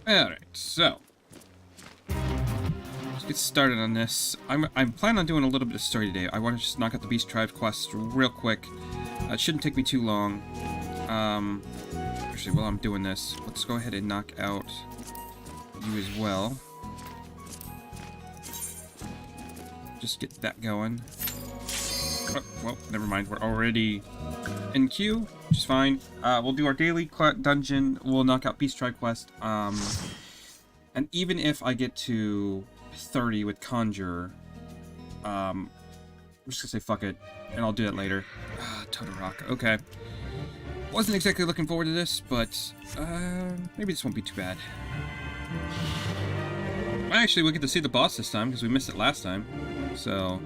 Alright, so let's get started on this. I'm planning on doing a little bit of story today. I want to just knock out the Beast Tribe quest real quick. It shouldn't take me too long. Actually, while I'm doing this, let's go ahead and knock out you as well. Just get that going. Oh, well, never mind. We're already in queue, which is fine. We'll do our daily dungeon. We'll knock out Beast Tribe quest. And even if I get to 30 with Conjurer, I'm just gonna say fuck it, and I'll do that later. Totorock. Okay. Wasn't exactly looking forward to this, but maybe this won't be too bad. Actually, we'll get to see the boss this time because we missed it last time. So.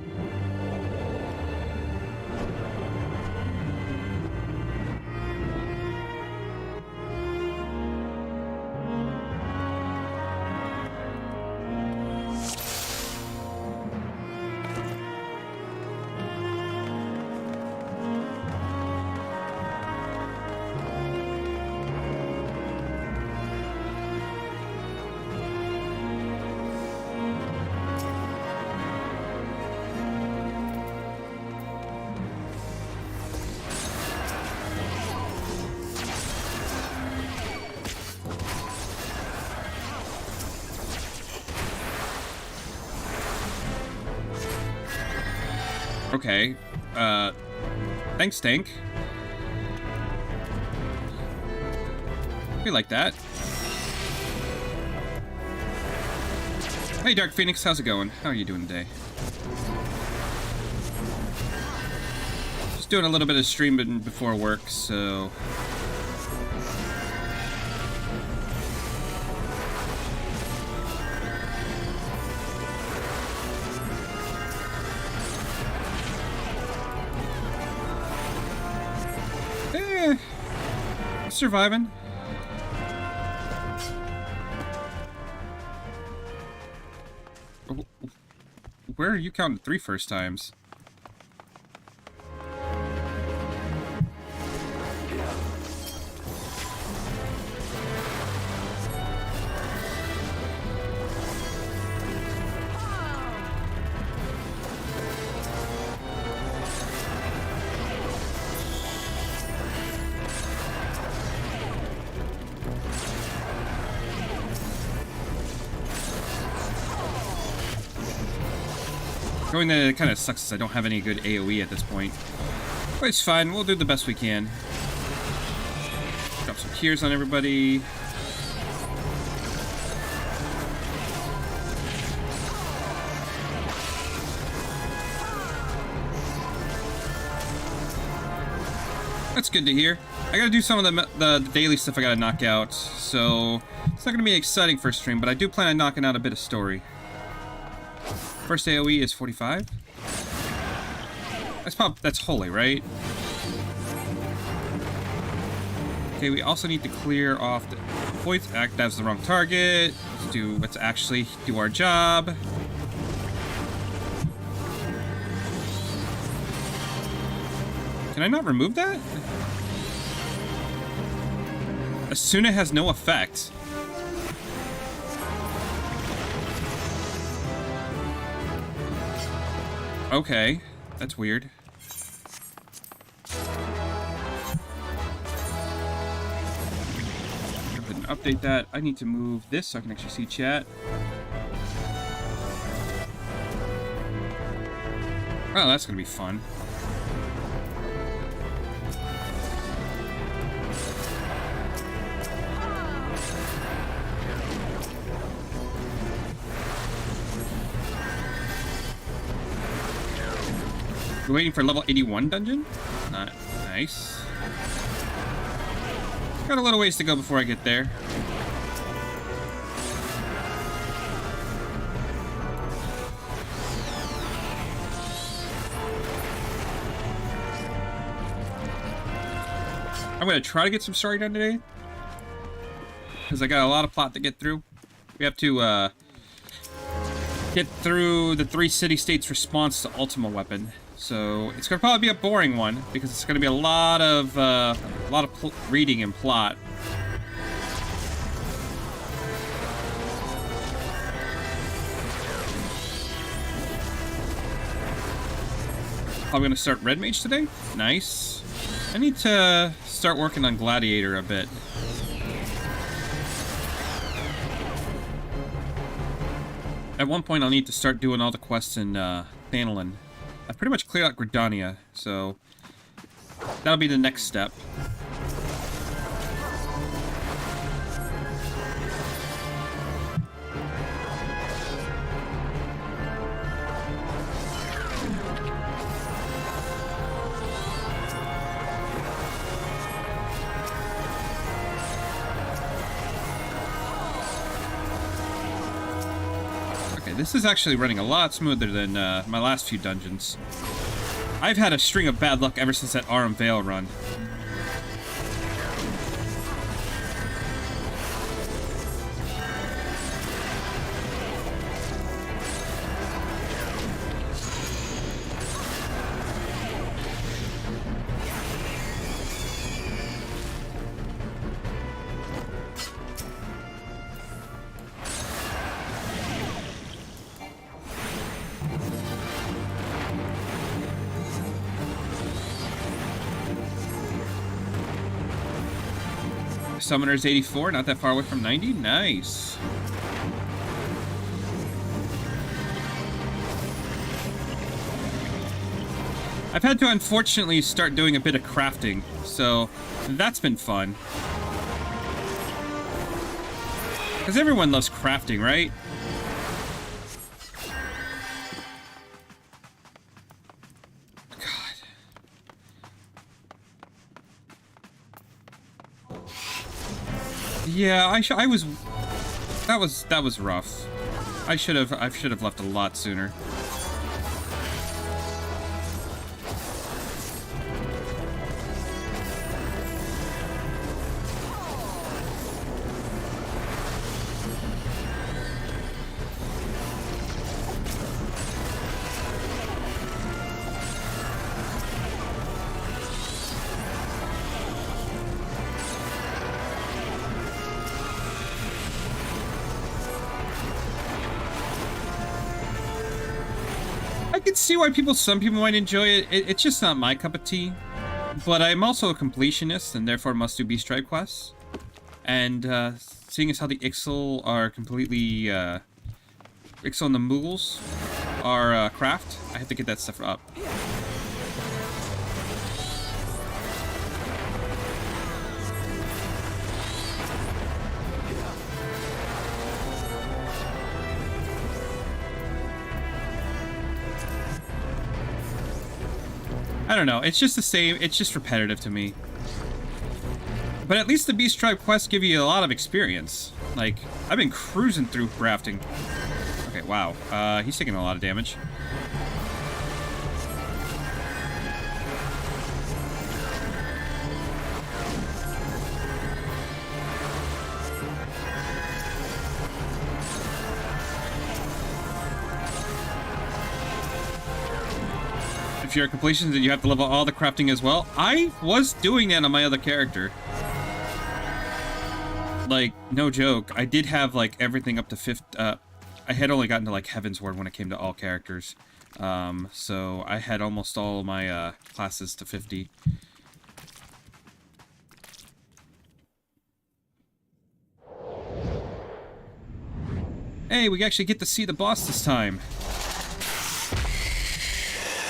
Okay, thanks, Tank. We like that. Hey, Dark Phoenix, how's it going? How are you doing today? Just doing a little bit of streaming before work, so... surviving. Where are you counting 3 first times? Going that it kind of sucks, I don't have any good AoE at this point. But it's fine, we'll do the best we can. Drop some cures on everybody. That's good to hear. I gotta do some of the daily stuff I gotta knock out, so it's not gonna be an exciting first stream, but I do plan on knocking out a bit of story. First AoE is 45. That's holy, right? Okay, we also need to clear off the points. That was the wrong target. Let's actually do our job. Can I not remove that? Asuna has no effect. Okay, that's weird. Go ahead and update that. I need to move this so I can actually see chat. Oh, that's gonna be fun. We're waiting for level 81 dungeon? Nice. Got a little ways to go before I get there. I'm gonna try to get some story done today, because I got a lot of plot to get through. We have to get through the 3 city-states response to Ultima Weapon. So it's gonna probably be a boring one because it's gonna be a lot of reading and plot. probably going to start Red Mage today. Nice. I need to start working on Gladiator a bit. At one point, I'll need to start doing all the quests in Thanalin. I've pretty much cleared out Gridania, so that'll be the next step. This is actually running a lot smoother than my last few dungeons. I've had a string of bad luck ever since that Aram Vale run. Summoner's 84, not that far away from 90. Nice. I've had to unfortunately start doing a bit of crafting, so that's been fun. Because everyone loves crafting, right? Yeah, that was rough. I should have left a lot sooner. See why some people might enjoy it. It's just not my cup of tea. But I'm also a completionist and therefore must do Beast Tribe quests. And seeing as how the Ixal are completely Ixal and the Moogles are craft, I have to get that stuff up. I don't know, it's just the same, it's just repetitive to me. But at least the Beast Tribe quests give you a lot of experience. Like, I've been cruising through crafting. Okay, wow. He's taking a lot of damage. If you're a completionist, then you have to level all the crafting as well. I was doing that on my other character. Like, no joke. I did have, like, everything up to 50. I had only gotten to, like, Heaven's Ward when it came to all characters. So I had almost all my classes to 50. Hey, we actually get to see the boss this time.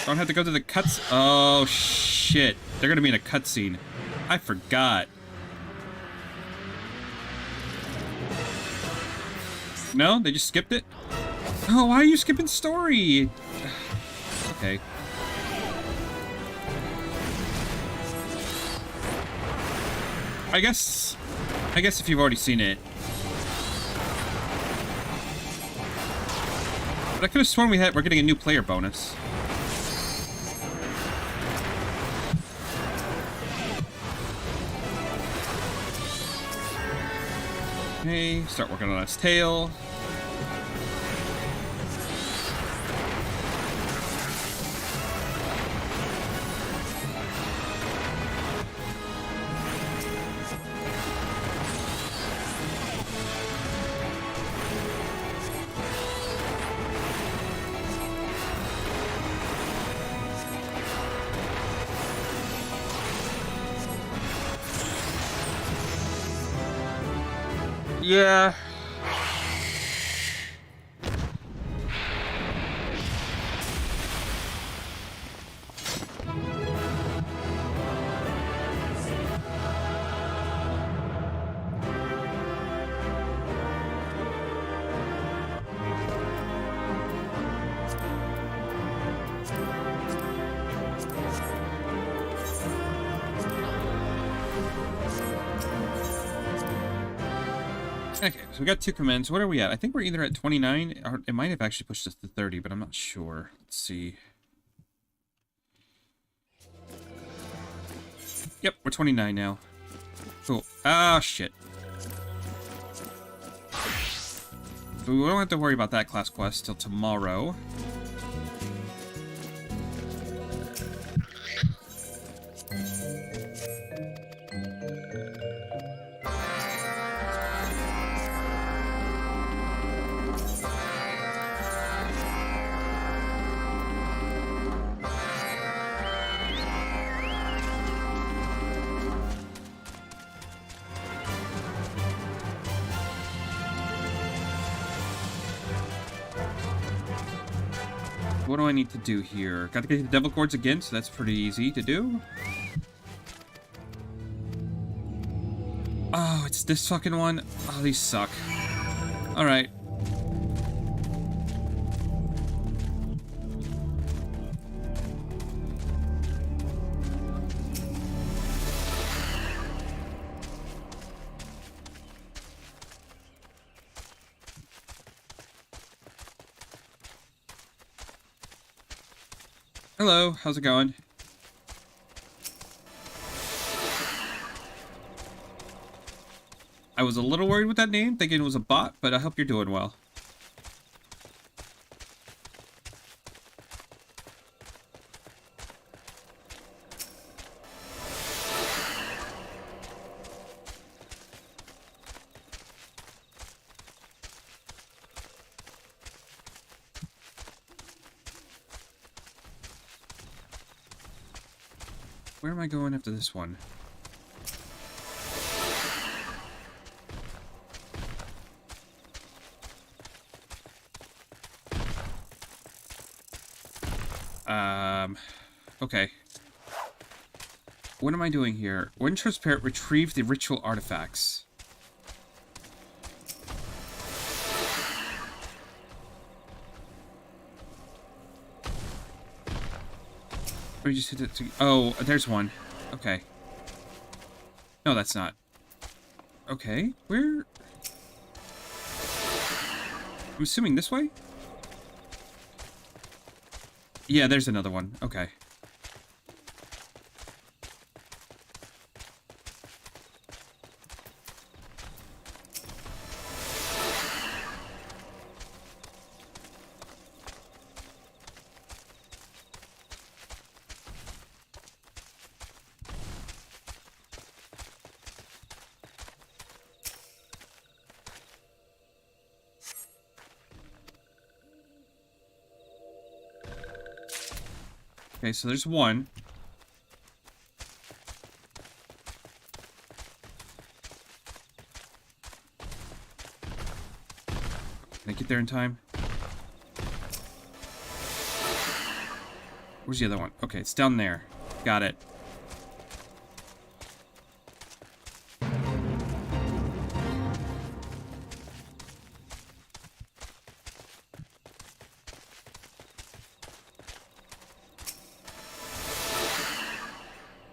Don't have to go to the cuts. Oh, shit. They're gonna be in a cutscene. I forgot. No? They just skipped it? Oh, why are you skipping story? Okay. I guess if you've already seen it. But I could have sworn we're getting a new player bonus. Okay, start working on its tail. Yeah. Okay, so we got 2 commands. What are we at? I think we're either at 29, or it might have actually pushed us to 30, but I'm not sure. Let's see. Yep, we're 29 now. Cool. Ah, shit. So we don't have to worry about that class quest till tomorrow. What do I need to do here? Got to get the devil chords again, so that's pretty easy to do. Oh, it's this fucking one? Oh, these suck. Alright. Hello, how's it going? I was a little worried with that name, thinking it was a bot, but I hope you're doing well. Where am I going after this one? Okay. What am I doing here? When transparent, retrieve the ritual artifacts. Or you just hit it to... Oh, there's one. Okay. No, that's not. Okay, where... I'm assuming this way? Yeah, there's another one. Okay. Okay, so there's one. Can I get there in time? Where's the other one? Okay, it's down there. Got it.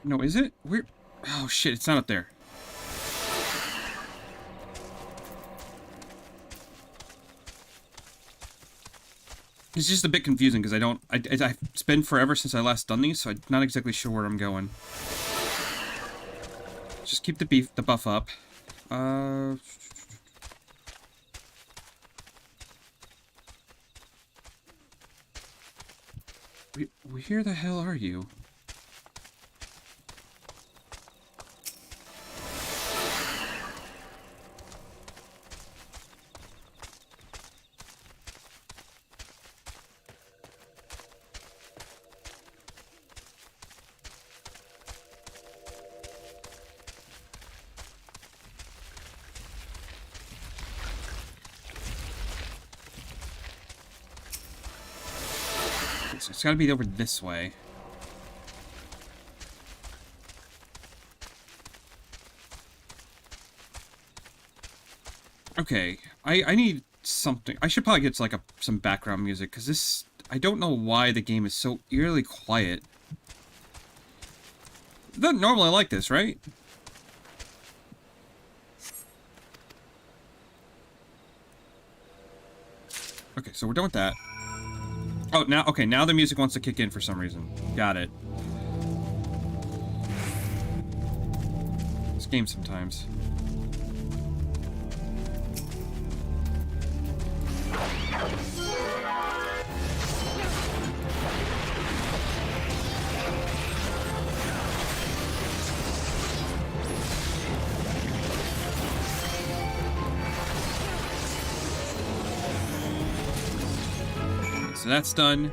No, is it? Where? Oh, shit, it's not up there. It's just a bit confusing because it's been forever since I last done these, so I'm not exactly sure where I'm going. Just keep the buff up. Where the hell are you? so it's gotta be over this way. Okay, I need something. I should probably get like some background music, because this... I don't know why the game is so eerily quiet. It doesn't normally like this, right? Okay, so we're done with that. Oh, now... Okay, now the music wants to kick in for some reason. Got it. This game sometimes. So that's done.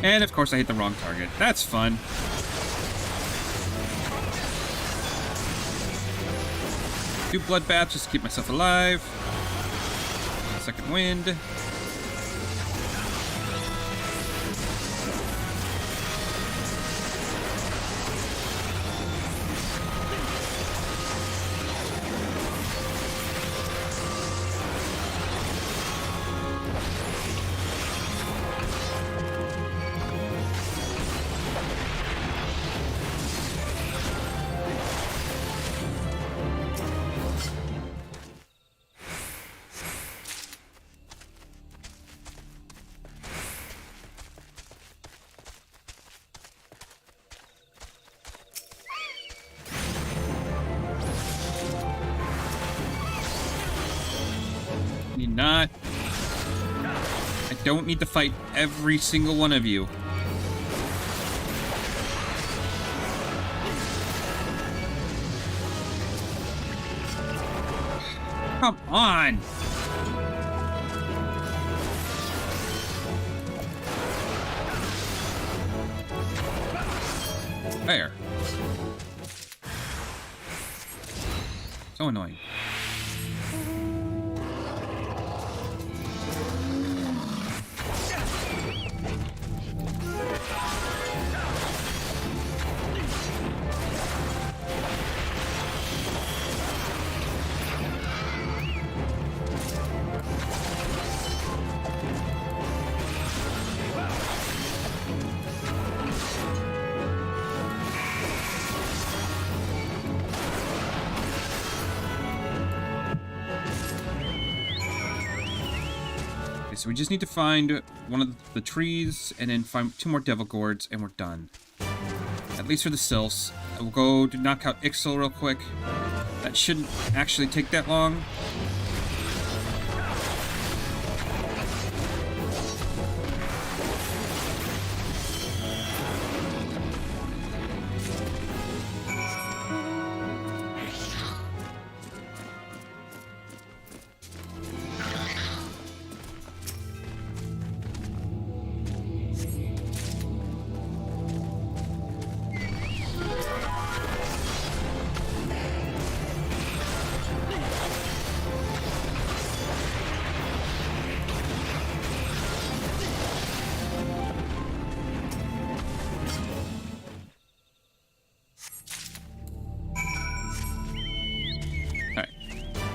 And of course I hit the wrong target. That's fun. Do bloodbaths just to keep myself alive. Second wind. Not. I don't need to fight every single one of you. Come on! There. So annoying. So we just need to find one of the trees and then find 2 more devil gourds and we're done. At least for the sylphs. We'll go to knock out Ixal real quick. That shouldn't actually take that long.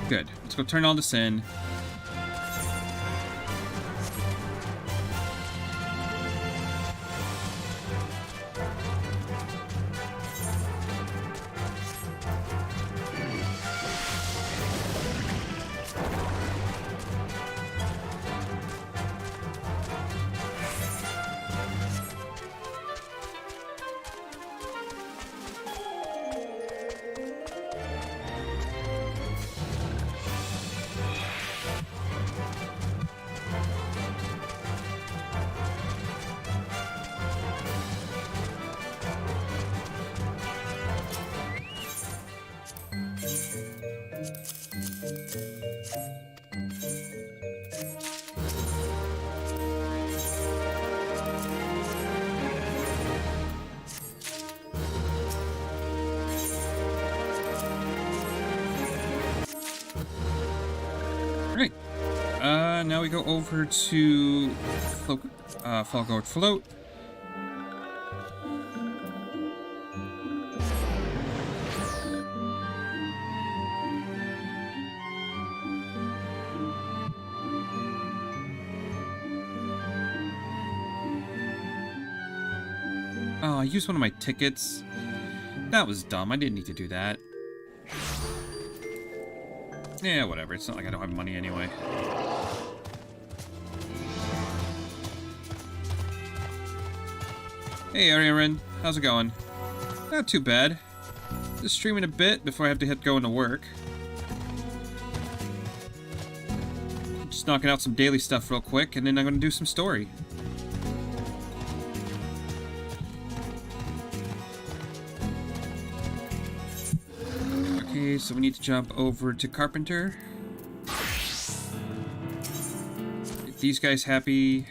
Good. Let's go turn all this in. Now we go over to Fall Guard Float. Oh, I used one of my tickets. That was dumb. I didn't need to do that. Yeah, whatever. It's not like I don't have money anyway. Hey, Aaron. How's it going? Not too bad. Just streaming a bit before I have to go into work. Just knocking out some daily stuff real quick, and then I'm going to do some story. Okay, so we need to jump over to Carpenter. Get these guys happy.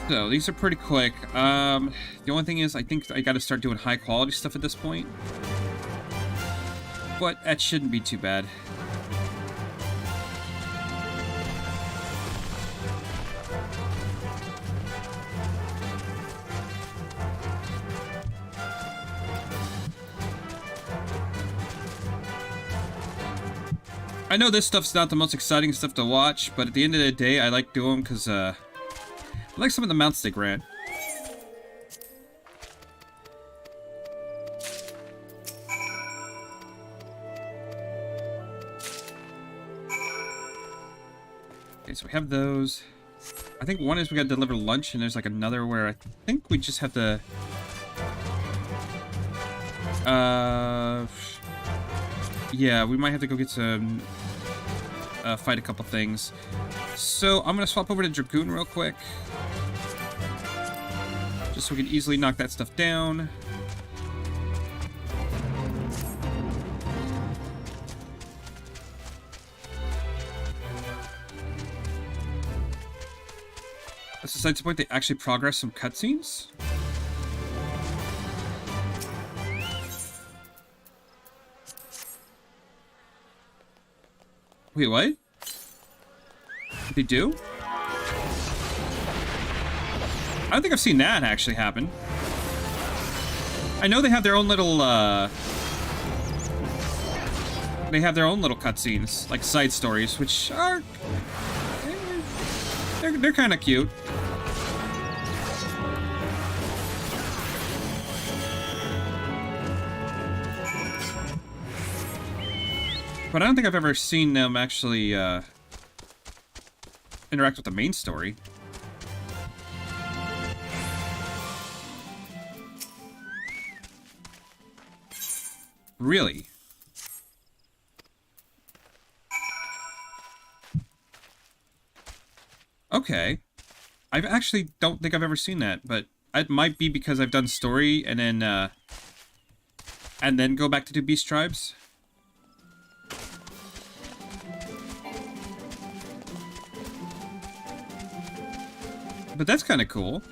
So, these are pretty quick. The only thing is, I think I gotta start doing high-quality stuff at this point. But that shouldn't be too bad. I know this stuff's not the most exciting stuff to watch, but at the end of the day, I like doing them because, I like some of the mounts they grant. Okay, so we have those. I think one is we gotta deliver lunch, and there's like another where I think we just have to... yeah, we might have to go get some... fight a couple things. So, I'm gonna swap over to Dragoon real quick. Just so we can easily knock that stuff down. That's besides the point, they actually progress some cutscenes. Wait, what? They do? I don't think I've seen that actually happen. I know they have their own little, they have their own little cutscenes, like side stories, which are... They're kind of cute. But I don't think I've ever seen them actually, interact with the main story. Really? Okay. I actually don't think I've ever seen that, but it might be because I've done story and then go back to do Beast Tribes. But that's kind of cool.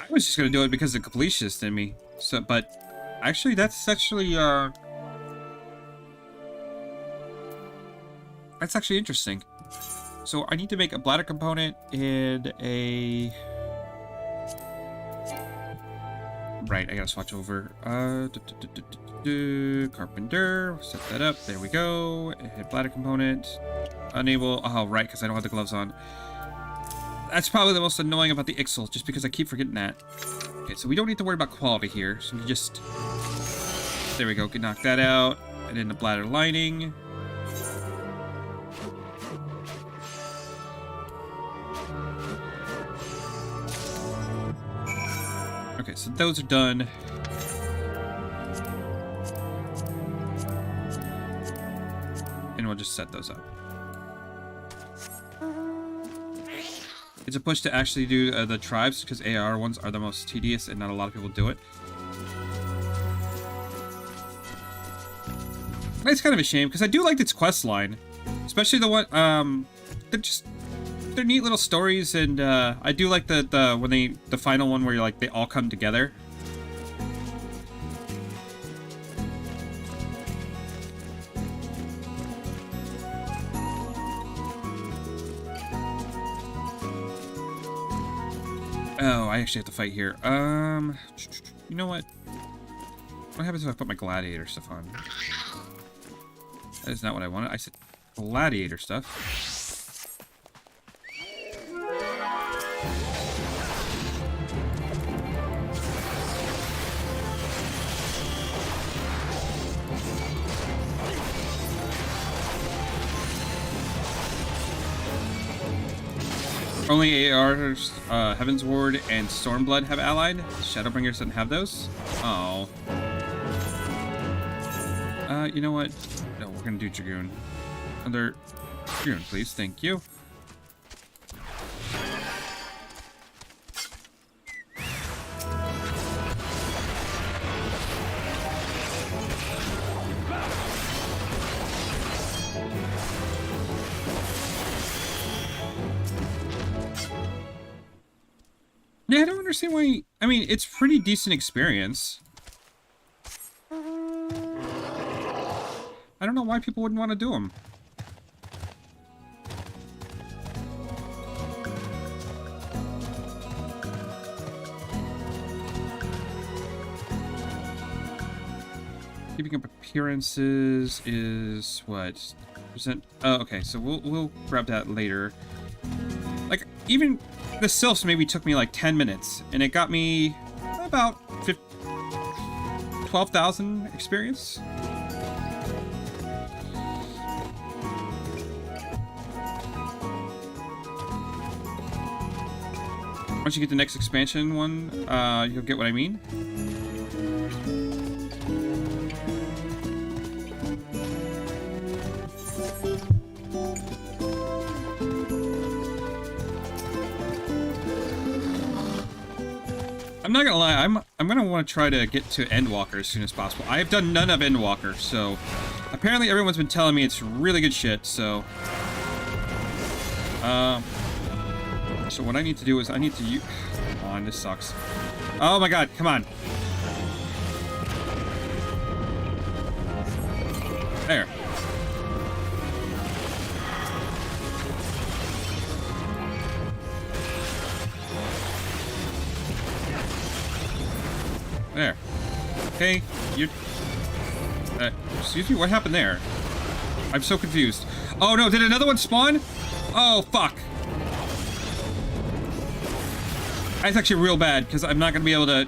I was just gonna do it because of completionist in me. So, but actually, that's actually interesting. So I need to make a bladder component and a right, I gotta swatch over. Carpenter, set that up. There we go. Hit bladder component. Unable. Oh, right, because I don't have the gloves on. That's probably the most annoying about the Ixel, just because I keep forgetting that. Okay, so we don't need to worry about quality here. So we just... There we go. Can knock that out. And then the bladder lining. Okay, so those are done. And we'll just set those up. It's a push to actually do the tribes, because ARR ones are the most tedious and not a lot of people do it. It's kind of a shame, because I do like its quest line. Especially the one, they're neat little stories, and I do like the final one where you're like, they all come together. Oh, I actually have to fight here. You know what? What happens if I put my gladiator stuff on? That is not what I wanted. I said gladiator stuff. Only ARR's Heaven's Ward and Stormblood have allied. Shadowbringers doesn't have those. Oh. You know what? No, we're gonna do Dragoon. Another Dragoon, please. Thank you. Yeah, I don't understand why... I mean, it's pretty decent experience. I don't know why people wouldn't want to do them. Keeping up appearances is what? Percent? Oh, okay. So we'll grab that later. Like, even the sylphs maybe took me like 10 minutes, and it got me about 12,000 experience. Once you get the next expansion one, you'll get what I mean. I'm not gonna lie, I'm gonna want to try to get to Endwalker as soon as possible. I have done none of Endwalker, so apparently everyone's been telling me it's really good shit, so so what I need to do is I need to use... Come on, this sucks. Oh my god, come on. There. There. Okay, you... excuse me, what happened there? I'm so confused. Oh no, did another one spawn? Oh, fuck. That's actually real bad, because I'm not going to be able to...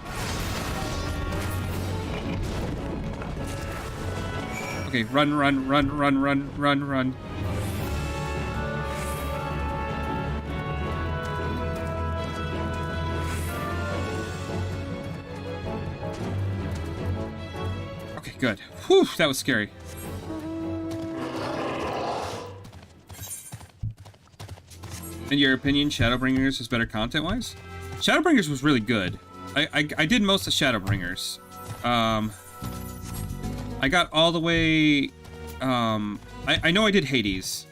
Okay, run, run, run, run, run, run, run. Okay, good. Whew, that was scary. In your opinion, Shadowbringers is better content-wise? Shadowbringers was really good. I did most of Shadowbringers. I got all the way... I know I did Hades.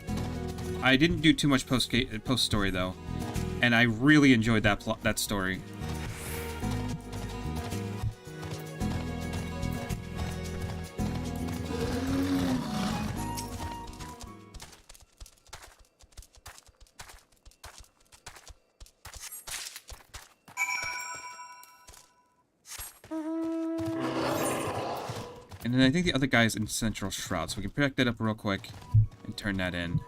I didn't do too much post-story, though. And I really enjoyed that story. And then I think the other guy is in Central Shroud, so we can pick that up real quick and turn that in.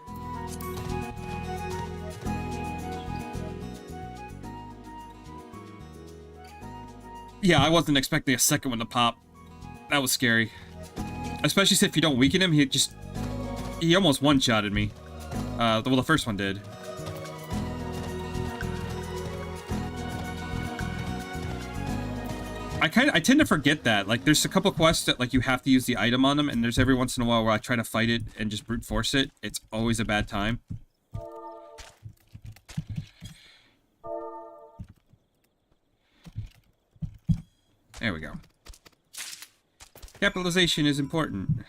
Yeah, I wasn't expecting a second one to pop. That was scary. Especially if you don't weaken him, he almost one-shotted me. Well, the first one did. I tend to forget that. Like, there's a couple quests that, like, you have to use the item on them, and there's every once in a while where I try to fight it and just brute force it. It's always a bad time. There we go. Capitalization is important.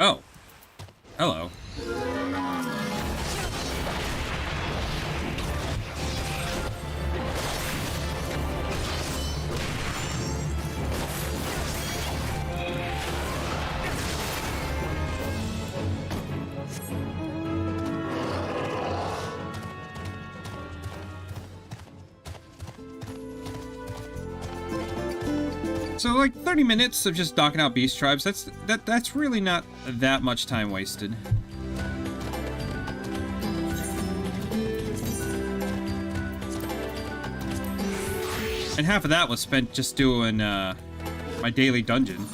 Oh. Hello. So, like, 30 minutes of just knocking out beast tribes, that's really not that much time wasted. And half of that was spent just doing, my daily dungeon.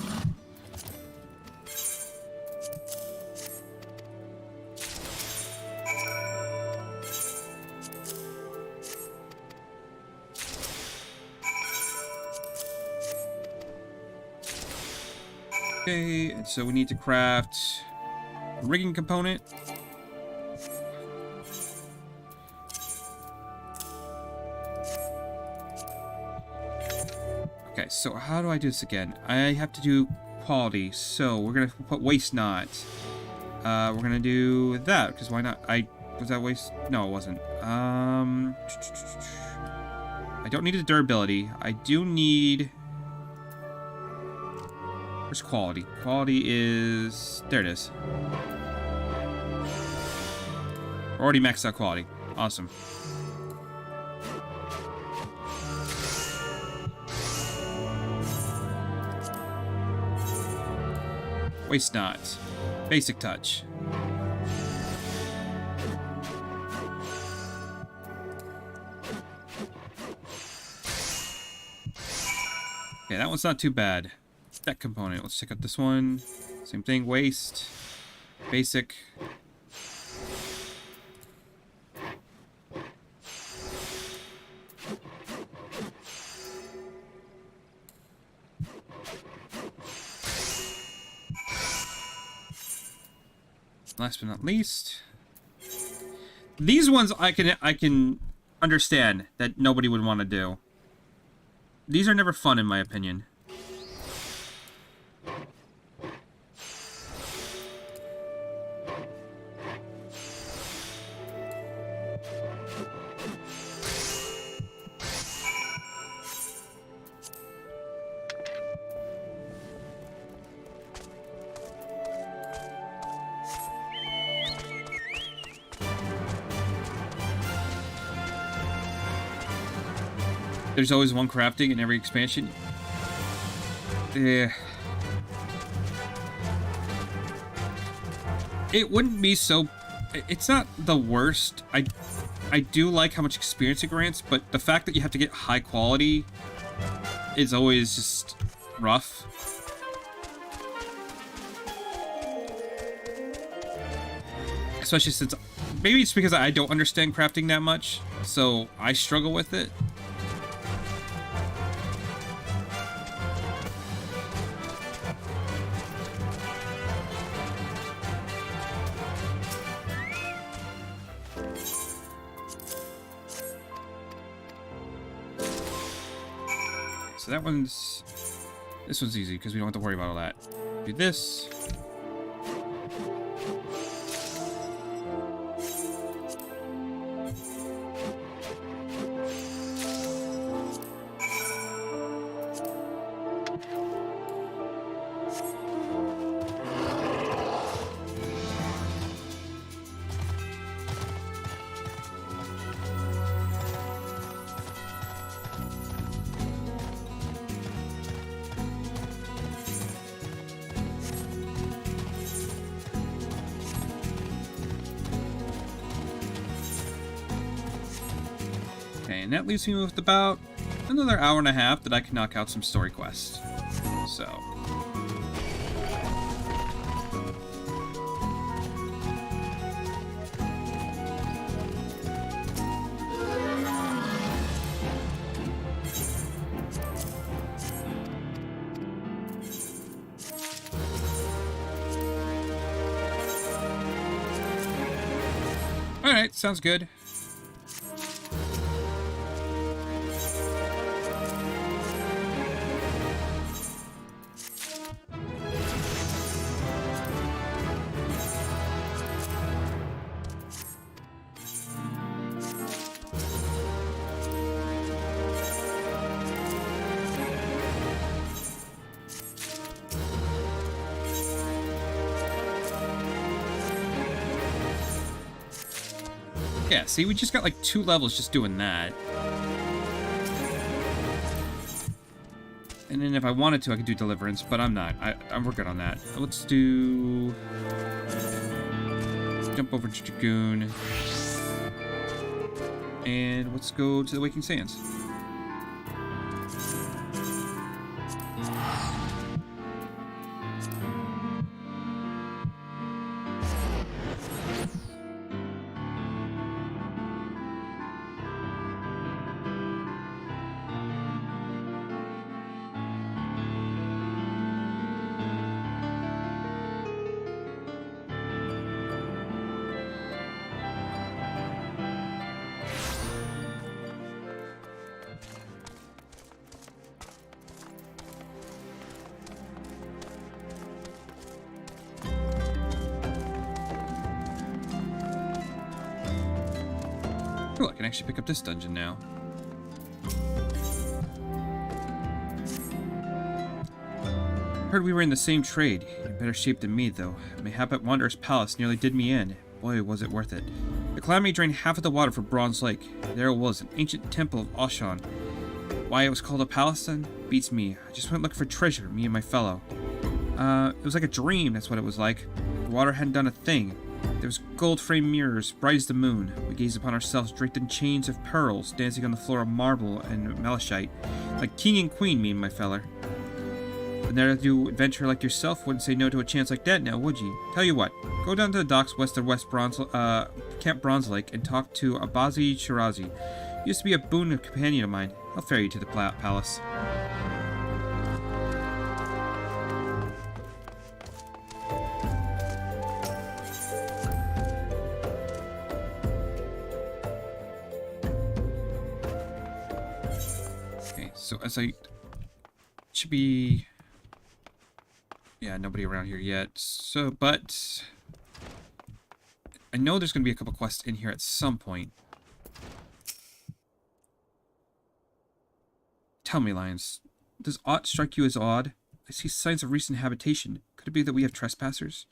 Okay, and so we need to craft a rigging component. Okay, so how do I do this again? I have to do quality, so we're gonna put waste not. We're gonna do that, because why not? Was that waste? No, it wasn't. I don't need a durability. I do need... Where's quality? Quality is... There it is. We're already maxed out quality. Awesome. Waste not. Basic touch. Okay, that one's not too bad. That component. Let's check out this one. Same thing. Waste. Basic. Last but not least, these ones I can understand that nobody would want to do. These are never fun in my opinion. There's always one crafting in every expansion. Yeah. It wouldn't be so... It's not the worst. I do like how much experience it grants, but the fact that you have to get high quality is always just rough. Especially since... Maybe it's because I don't understand crafting that much, so I struggle with it. So that one's This one's easy because we don't have to worry about all that. Do this. Okay, and that leaves me with about another hour and a half that I can knock out some story quests. So. Alright, sounds good. Yeah, see, we just got like 2 levels just doing that. And then if I wanted to, I could do Deliverance, but I'm not. I'm working on that. Let's do... Jump over to Dragoon. And let's go to the Waking Sands. Cool, I can actually pick up this dungeon now. Heard we were in the same trade. You're in better shape than me, though. Mayhap at Wanderer's Palace nearly did me in. Boy, was it worth it. The calamity drained half of the water from Bronze Lake. There it was, an ancient temple of Oshan. Why it was called a palace, then? Beats me. I just went looking for treasure, me and my fellow. It was like a dream, that's what it was like. The water hadn't done a thing. There was gold-framed mirrors, bright as the moon. We gazed upon ourselves draped in chains of pearls, dancing on the floor of marble and malachite. Like king and queen, me and my feller. A ne'er-do adventurer like yourself wouldn't say no to a chance like that now, would ye? Tell you what, go down to the docks west of Camp Bronze Lake and talk to Abazi Shirazi. He used to be a boon companion of mine. I'll ferry you to the palace. So as I should be, yeah, nobody around here yet. So, but I know there's going to be a couple quests in here at some point. Tell me, Lions, does aught strike you as odd? I see signs of recent habitation. Could it be that we have trespassers?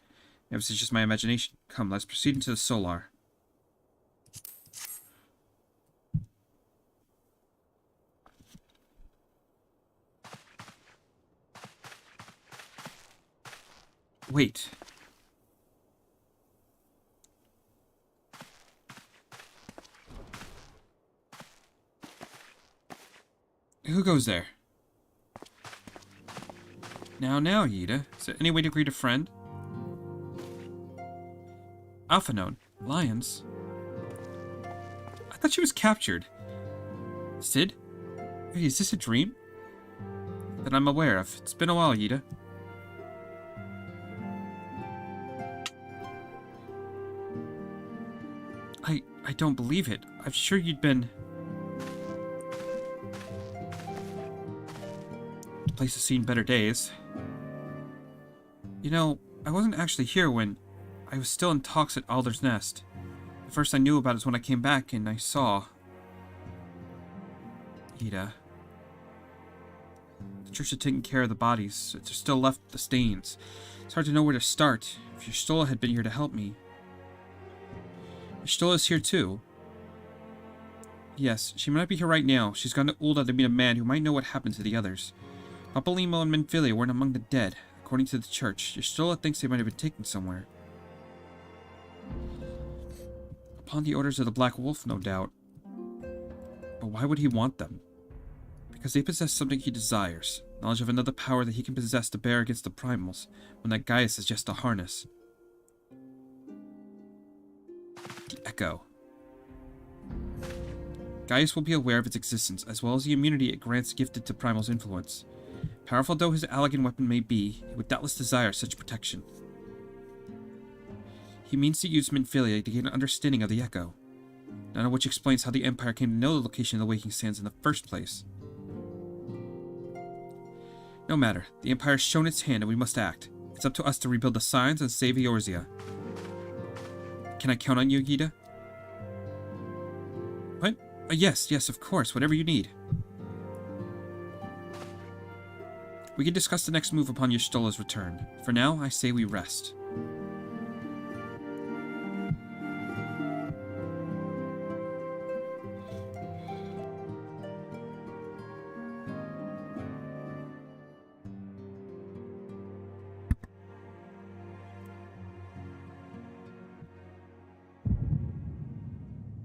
Maybe this is just my imagination. Come, let's proceed into the Solar. Wait. Who goes there? Now, Yida. Is there any way to greet a friend? Alphanone. Lions. I thought she was captured. Sid? Wait, is this a dream? That I'm aware of. It's been a while, Yida. I don't believe it. I'm sure you'd been... place has seen better days. You know, I wasn't actually here when I was still in talks at Alder's Nest. The first I knew about it is when I came back and I saw... Ida. The church had taken care of the bodies. It's still left the stains. It's hard to know where to start. If Y'shtola had been here to help me. Y'shtola is here too. Yes, she might not be here right now. She's gone to Ulda to meet a man who might know what happened to the others. Papalimo and Menphilia weren't among the dead. According to the church, Y'shtola thinks they might have been taken somewhere. Upon the orders of the Black Wolf, no doubt. But why would he want them? Because they possess something he desires. Knowledge of another power that he can possess to bear against the primals, when that Gaius is just a harness. The Echo. Gaius will be aware of its existence, as well as the immunity it grants gifted to Primal's influence. Powerful though his elegant weapon may be, he would doubtless desire such protection. He means to use Menphilia to gain an understanding of the Echo, none of which explains how the Empire came to know the location of the Waking Sands in the first place. No matter, the Empire has shown its hand and we must act. It's up to us to rebuild the signs and save Eorzea. Can I count on you, Gita? What? Yes, of course, whatever you need. We can discuss the next move upon Y'shtola's return. For now, I say we rest.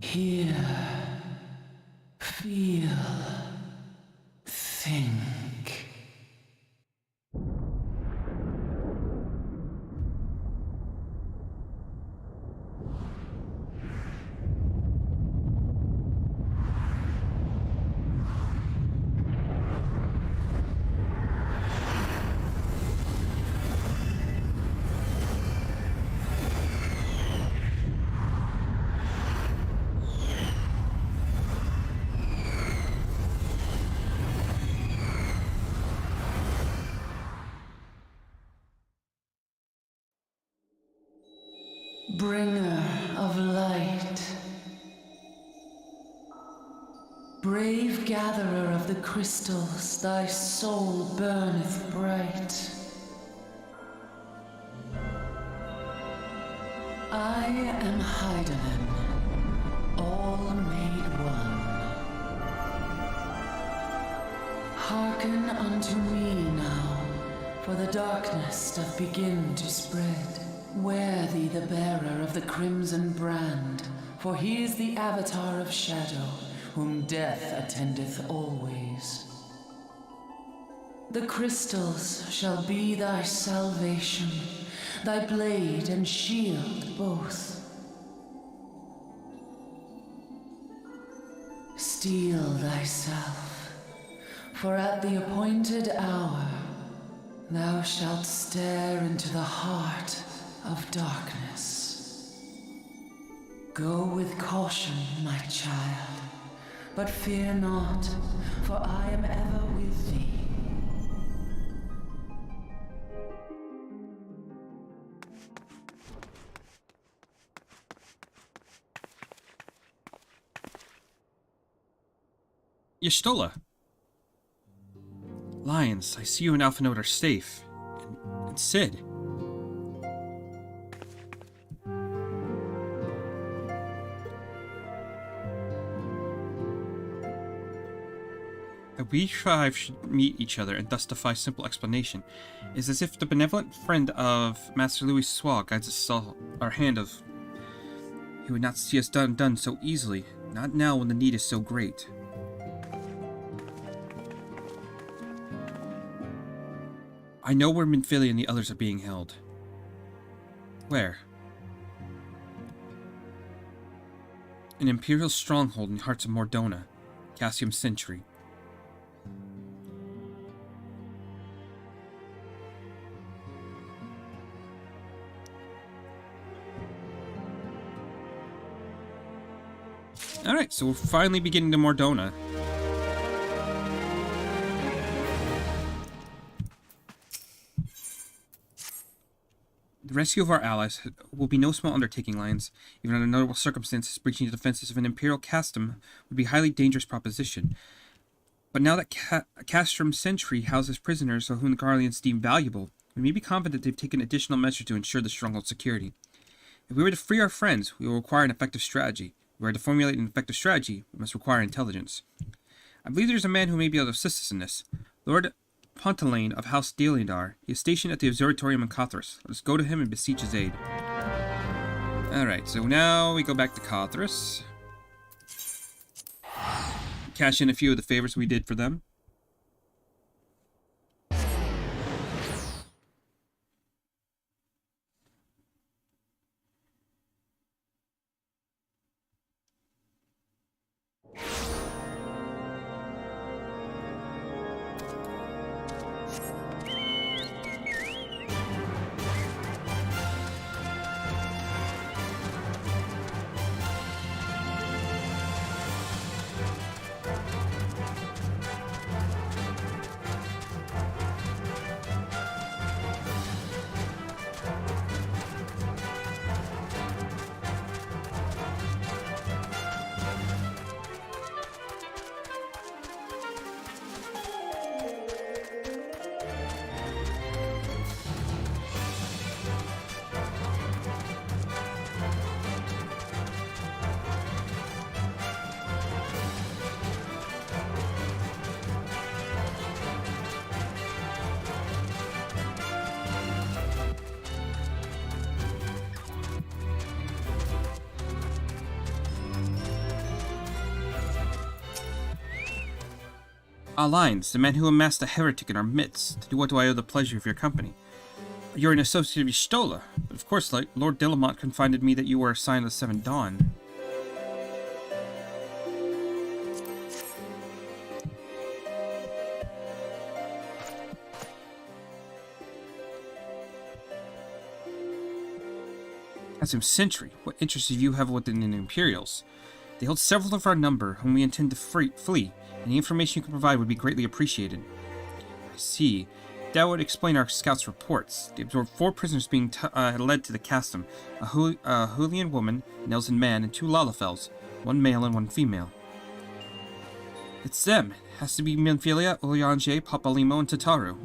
Hear, feel, think. Bringer of light, brave gatherer of the crystals, thy soul burneth bright. I am Hydaelyn, all made one. Hearken unto me now, for the darkness doth begin to spread. Wear thee the bearer of the crimson brand, for he is the avatar of shadow, whom death attendeth always. The crystals shall be thy salvation, thy blade and shield both. Steel thyself, for at the appointed hour thou shalt stare into the heart of darkness. Go with caution, my child, but fear not, for I am ever with thee. Y'shtola! Lions, I see you and Alphanode are safe. And Sid. That we five should meet each other and thus defy simple explanation is as if the benevolent friend of Master Louis Swa guides us all our hand of... He would not see us done so easily, not now when the need is so great. I know where Menphilia and the others are being held. Where? An Imperial stronghold in the hearts of Mordona, Cassium Century. Alright, so we're finally beginning to Mordona. The rescue of our allies will be no small undertaking, Lions. Even under notable circumstances, breaching the defenses of an Imperial castrum would be a highly dangerous proposition. But now that Castrum Sentry houses prisoners whom the Guardians deem valuable, we may be confident they've taken additional measures to ensure the stronghold's security. If we were to free our friends, we will require an effective strategy. If we are to formulate an effective strategy, we must require intelligence. I believe there's a man who may be able to assist us in this. Lord Pontalane of House Deliandar. He is stationed at the Observatorium in Kothras. Let us go to him and beseech his aid. Alright, so now we go back to Kothras. Cash in a few of the favors we did for them. Lines, the man who amassed a heretic in our midst. To what do I owe the pleasure of your company? You're an associate of Y'shtola, but of course, like Lord Delamont confided me that you were a sign of the Seventh Dawn. As him Sentry, what interest do you have within the Imperials? They hold several of our number, whom we intend to flee. Any information you can provide would be greatly appreciated. I see. That would explain our scouts' reports. They absorbed 4 prisoners being led to the castrum, a Julian woman, an Elzen man, and 2 Lalafels, 1 male and 1 female. It's them. It has to be Minfilia, Ulyanje, Papalimo, and Tataru.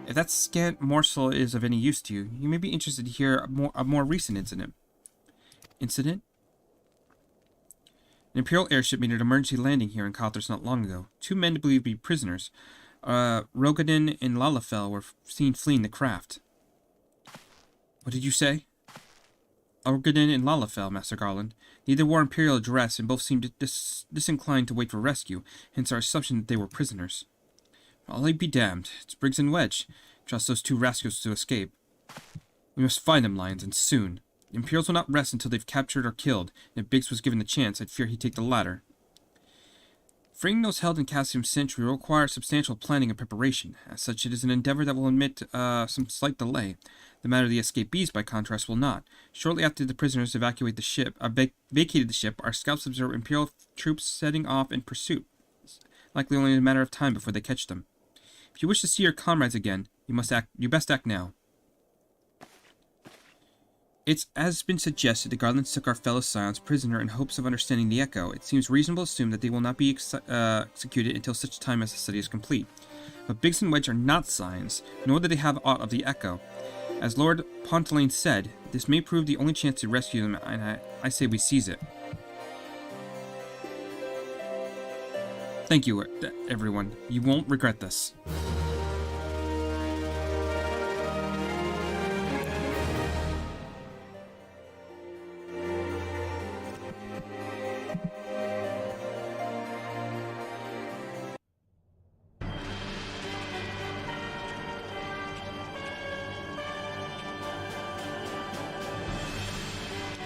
If that scant morsel is of any use to you, you may be interested to hear a more recent incident. Incident? An Imperial airship made an emergency landing here in Kothras not long ago. 2 men believed to be prisoners, Rogadin and Lalafel, were seen fleeing the craft. What did you say? Rogadin and Lalafel, Master Garland. Neither wore Imperial dress and both seemed disinclined to wait for rescue, hence our assumption that they were prisoners. Well, I'll be damned. It's Briggs and Wedge. Trust those 2 rascals to escape. We must find them, Lions, and soon. The Imperials will not rest until they've captured or killed, and if Biggs was given the chance, I'd fear he'd take the latter. Freeing those held in Castrum Sentry will require substantial planning and preparation. As such, it is an endeavor that will admit some slight delay. The matter of the escapees, by contrast, will not. Shortly after the prisoners vacated the ship, our scouts observe Imperial troops setting off in pursuit. It's likely only a matter of time before they catch them. If you wish to see your comrades again, you best act now. It's as been suggested, the Garlands took our fellow Scions prisoner in hopes of understanding the Echo. It seems reasonable to assume that they will not be executed until such time as the study is complete. But Biggs and Wedge are not Scions, nor do they have aught of the Echo. As Lord Pontalane said, this may prove the only chance to rescue them, and I say we seize it. Thank you, everyone. You won't regret this.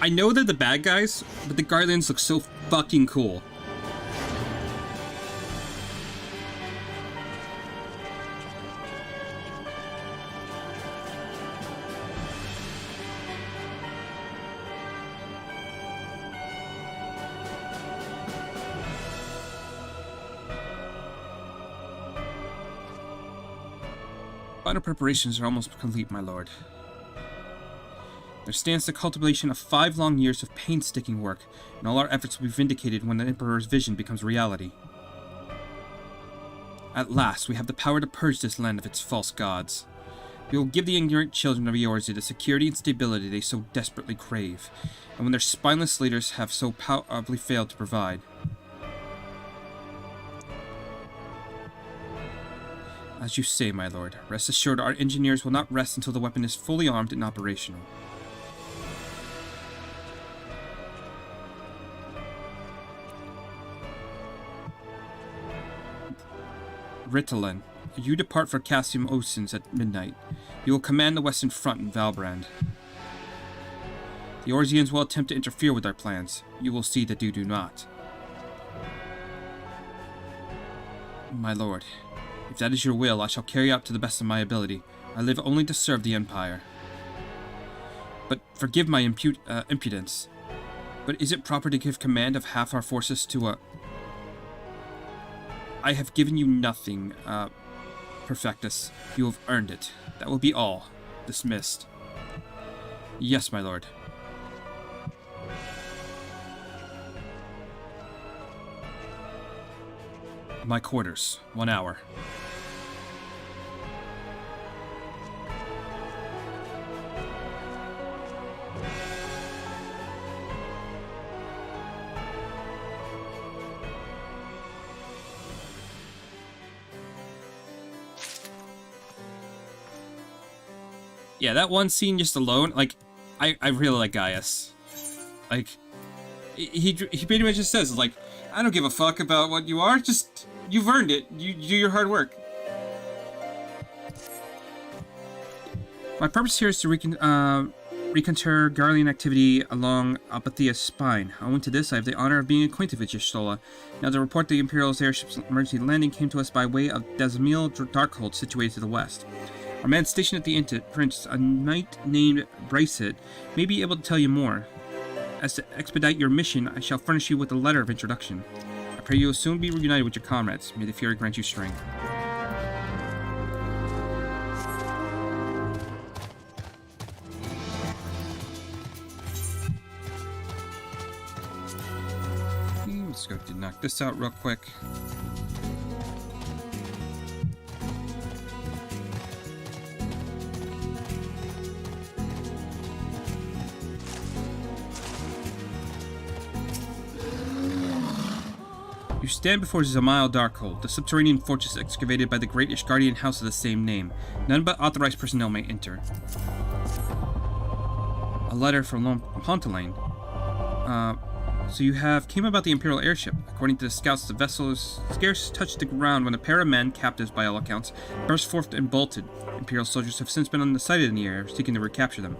I know they're the bad guys, but the Guardians look so fucking cool. Final preparations are almost complete, my lord. There stands the cultivation of 5 long years of painstaking work, and all our efforts will be vindicated when the Emperor's vision becomes reality. At last, we have the power to purge this land of its false gods. We will give the ignorant children of Eorzea the security and stability they so desperately crave, and when their spineless leaders have so powerfully failed to provide. As you say, my lord, rest assured our engineers will not rest until the weapon is fully armed and operational. Ritalin, you depart for Cassium Osins at midnight. You will command the Western Front in Valbrand. The Eorzeans will attempt to interfere with our plans. You will see that you do not. My lord, if that is your will, I shall carry out to the best of my ability. I live only to serve the Empire. But forgive my impudence. But is it proper to give command of half our forces to a... I have given you nothing, Perfectus. You have earned it. That will be all. Dismissed. Yes, my lord. My quarters. 1 hour. Yeah, that one scene just alone, like, I really like Gaius. Like, he pretty much just says, like, I don't give a fuck about what you are, just, you've earned it, you do your hard work. My purpose here is to reconter Garlean activity along Alpathea's spine. Owing to this, I have the honor of being acquainted with Y'shtola. Now, the report the Imperial's airship's emergency landing came to us by way of Dazamil Darkhold, situated to the west. Our man stationed at the entrance, a knight named Bracet, may be able to tell you more. As to expedite your mission, I shall furnish you with a letter of introduction. I pray you will soon be reunited with your comrades. May the Fury grant you strength. Let's go to knock this out real quick. You stand before Zamail Darkhold, the subterranean fortress excavated by the great Ishgardian house of the same name. None but authorized personnel may enter. A letter from Pontalane. So you came about the Imperial airship. According to the scouts, the vessel is scarce touched the ground when a pair of men, captives by all accounts, burst forth and bolted. Imperial soldiers have since been on the sighted in the air, seeking to recapture them.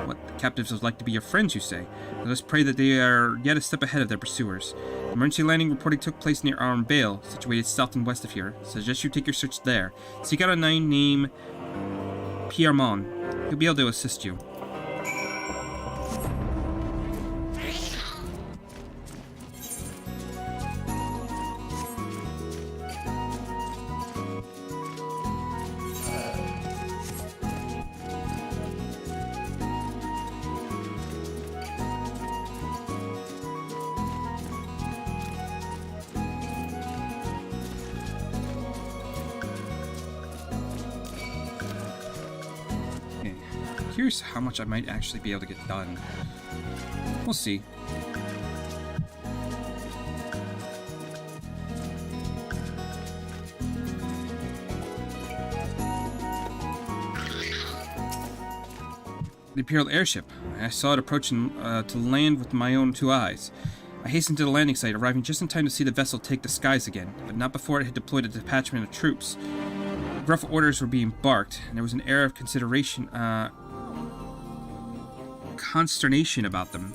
What, the captives would like to be your friends, you say? Let us pray that they are yet a step ahead of their pursuers. Emergency landing reporting took place near Arm Bale, situated south and west of here. Suggest you take your search there. Seek out a knight named Piermon. He'll be able to assist you. Here's how much I might actually be able to get done. We'll see. The Imperial airship. I saw it approaching to land with my own 2 eyes. I hastened to the landing site, arriving just in time to see the vessel take the skies again, but not before it had deployed a detachment of troops. Rough orders were being barked, and there was an air of consternation about them.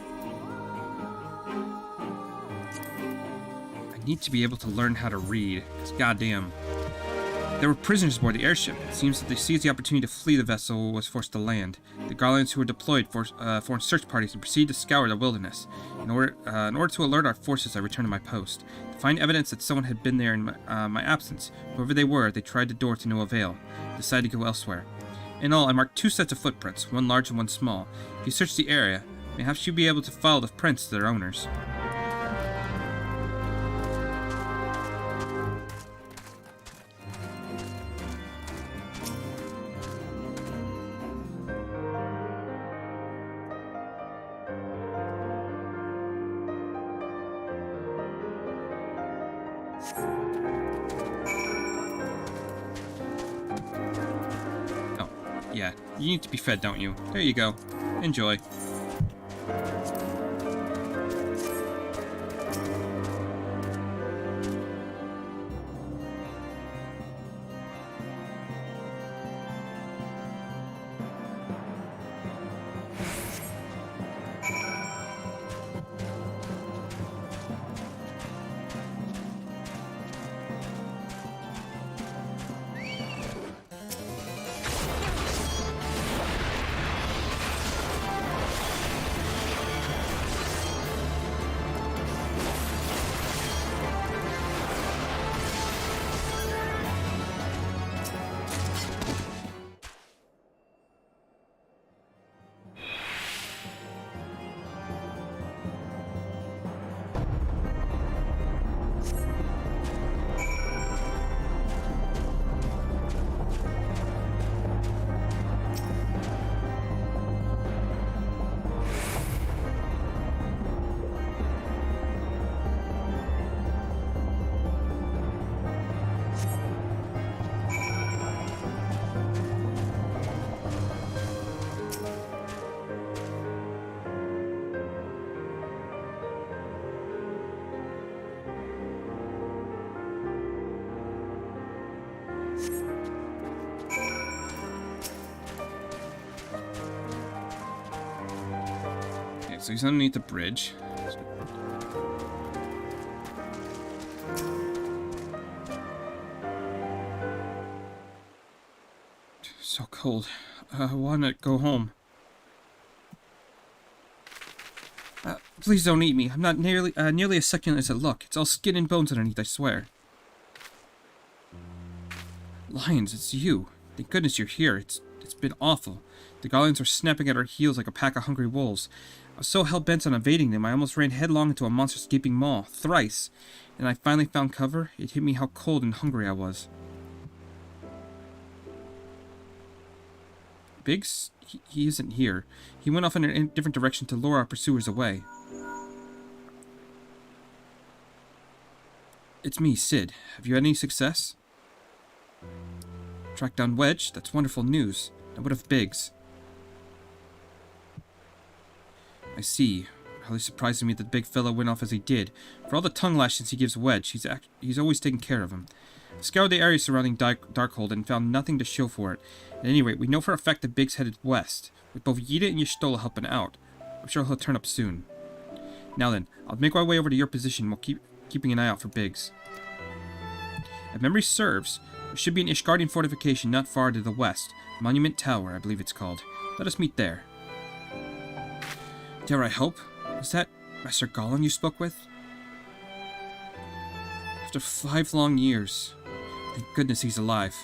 I need to be able to learn how to read, because goddamn. There were prisoners aboard the airship. It seems that they seized the opportunity to flee the vessel was forced to land. The Garlands who were deployed formed search parties and proceeded to scour the wilderness. In order to alert our forces, I returned to my post. To find evidence that someone had been there in my absence, whoever they were, they tried the door to no avail. I decided to go elsewhere. In all, I marked 2 sets of footprints, one large and one small. If you search the area, perhaps you'll be able to follow the prints to their owners. Yeah, you need to be fed, don't you? There you go. Enjoy. So he's underneath the bridge. So cold. I want to go home. Please don't eat me. I'm not nearly as succulent as I look. It's all skin and bones underneath, I swear. Lions, it's you. Thank goodness you're here. It's been awful. The Garlands were snapping at our heels like a pack of hungry wolves. I was so hell-bent on evading them, I almost ran headlong into a monstrous gaping maw, thrice. And I finally found cover. It hit me how cold and hungry I was. Biggs? He isn't here. He went off in a different direction to lure our pursuers away. It's me, Sid. Have you had any success? Tracked down Wedge? That's wonderful news. Now what of Biggs? I see. Hardly surprising me that the big fellow went off as he did. For all the tongue lashings he gives Wedge, he's always taken care of him. I scoured the area surrounding Darkhold and found nothing to show for it. At any rate, we know for a fact that Biggs headed west, with both Yida and Y'shtola helping out. I'm sure he'll turn up soon. Now then, I'll make my way over to your position while keeping an eye out for Biggs. If memory serves, there should be an Ishgardian fortification not far to the west. Monument Tower, I believe it's called. Let us meet there. Dare I hope? Was that Master Garland you spoke with? After 5 long years. Thank goodness he's alive.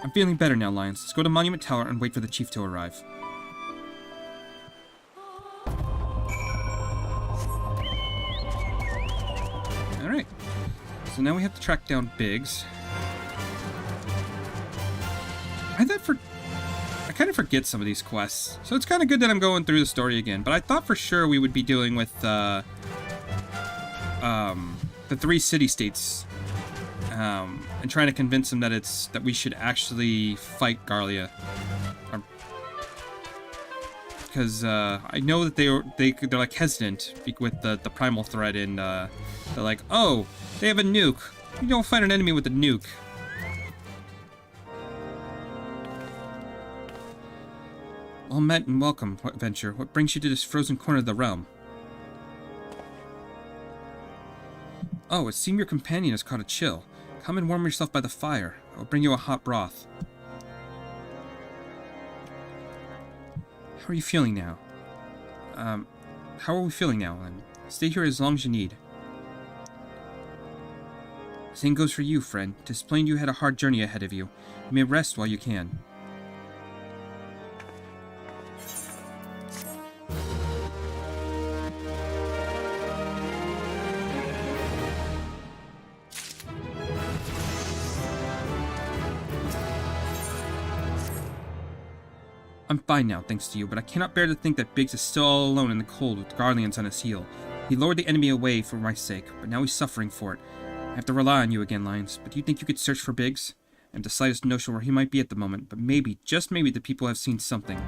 I'm feeling better now, Lions. Let's go to Monument Tower and wait for the chief to arrive. Alright. So now we have to track down Biggs. I kind of forget some of these quests, so it's kind of good that I'm going through the story again. But I thought for sure we would be dealing with the 3 city-states, and trying to convince them that we should actually fight Garlia, because I know that they're like hesitant with the primal threat, and they're like, oh, they have a nuke. You don't fight an enemy with a nuke. Well met and welcome, Venture. What brings you to this frozen corner of the realm? Oh, it seems your companion has caught a chill. Come and warm yourself by the fire. I will bring you a hot broth. How are you feeling now? How are we feeling now, then? Stay here as long as you need. Same goes for you, friend. It is plain you had a hard journey ahead of you. You may rest while you can. I'm fine now, thanks to you, but I cannot bear to think that Biggs is still all alone in the cold with Guardians on his heel. He lured the enemy away for my sake, but now he's suffering for it. I have to rely on you again, Lions, but do you think you could search for Biggs? I have the slightest notion where he might be at the moment, but maybe, just maybe, the people have seen something.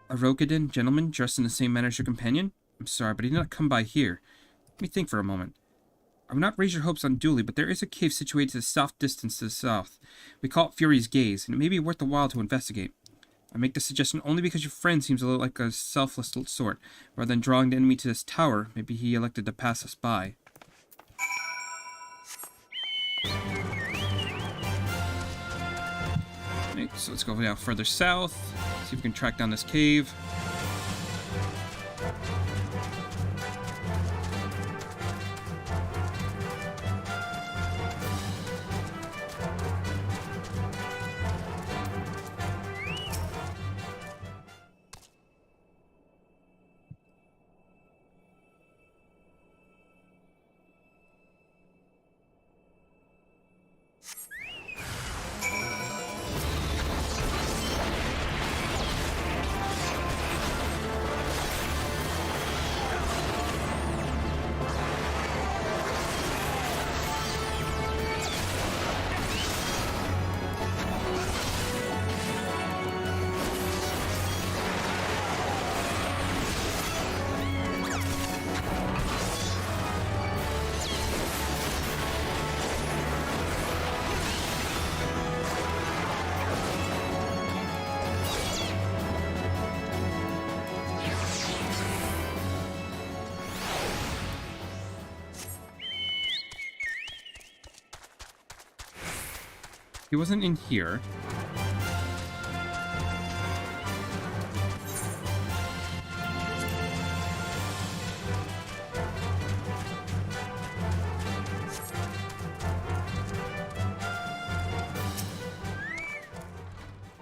A Rogadin gentleman dressed in the same manner as your companion? I'm sorry, but he did not come by here. Let me think for a moment. I would not raise your hopes unduly, but there is a cave situated to the south distance to the south. We call it Fury's Gaze, and it may be worth the while to investigate. I make this suggestion only because your friend seems a little like a selfless sort. Rather than drawing the enemy to this tower, maybe he elected to pass us by. Okay, so let's go now further south, see if we can track down this cave. He wasn't in here.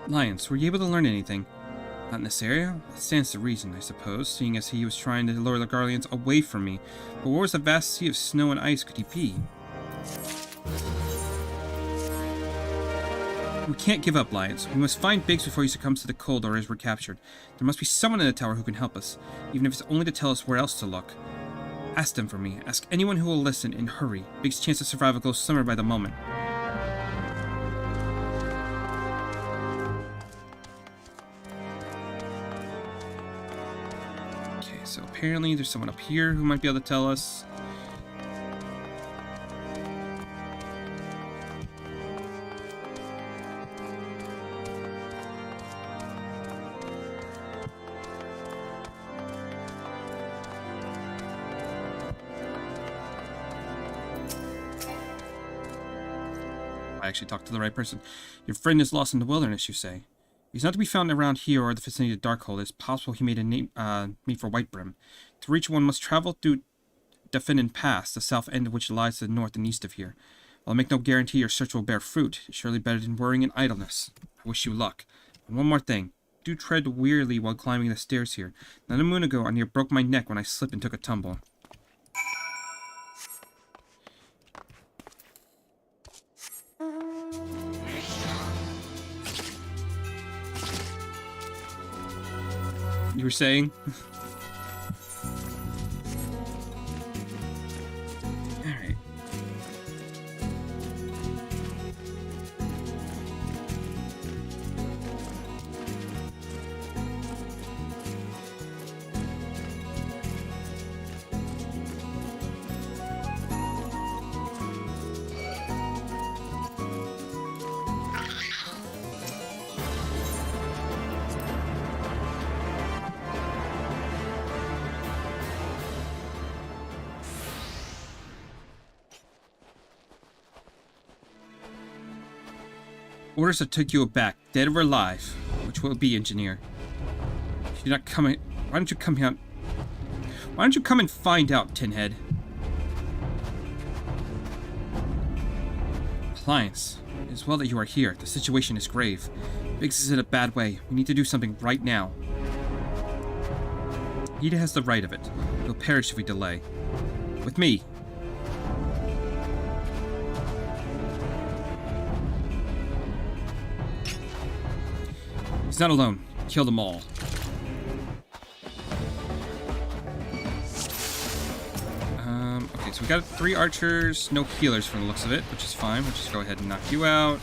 Lions, were you able to learn anything? Not in this area? That stands to reason, I suppose, seeing as he was trying to lure the Guardians away from me. But where was the vast sea of snow and ice could he be? We can't give up, Lions. We must find Biggs before he succumbs to the cold or is recaptured. There must be someone in the tower who can help us, even if it's only to tell us where else to look. Ask them for me. Ask anyone who will listen, and hurry. Biggs' chance of survival grows slimmer by the moment. Okay, so apparently there's someone up here who might be able to tell us. I actually talked to the right person. Your friend is lost in the wilderness, you say. He's not to be found around here or the vicinity of Darkhold. It's possible he made for Whitebrim. To reach one must travel through Defendant Pass, the south end of which lies to the north and east of here. While I make no guarantee your search will bear fruit, it's surely better than worrying in idleness. I wish you luck. And one more thing. Do tread wearily while climbing the stairs here. Not a moon ago, I near broke my neck when I slipped and took a tumble. You were saying? Alright. Orders to take you back, dead or alive. Which will it be, engineer? If you're not coming, why don't you come here? Why don't you come and find out, Tinhead? Alliance, it is well that you are here. The situation is grave. Biggs is in a bad way. We need to do something right now. Ida has the right of it. He'll perish if we delay. With me. He's not alone. Kill them all. Okay, so we got 3 archers, no healers from the looks of it, which is fine. We'll just go ahead and knock you out.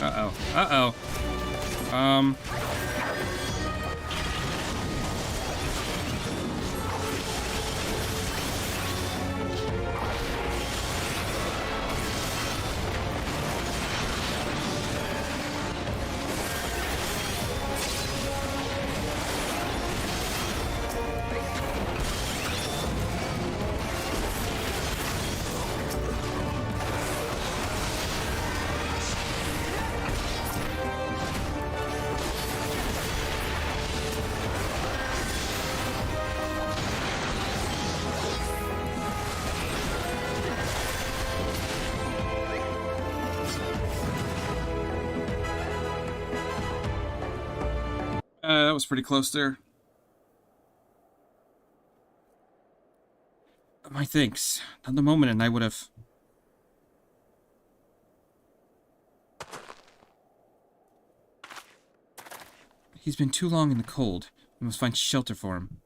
Uh-oh. Uh-oh. That was pretty close there. My thanks. Another moment and I would have... He's been too long in the cold. We must find shelter for him.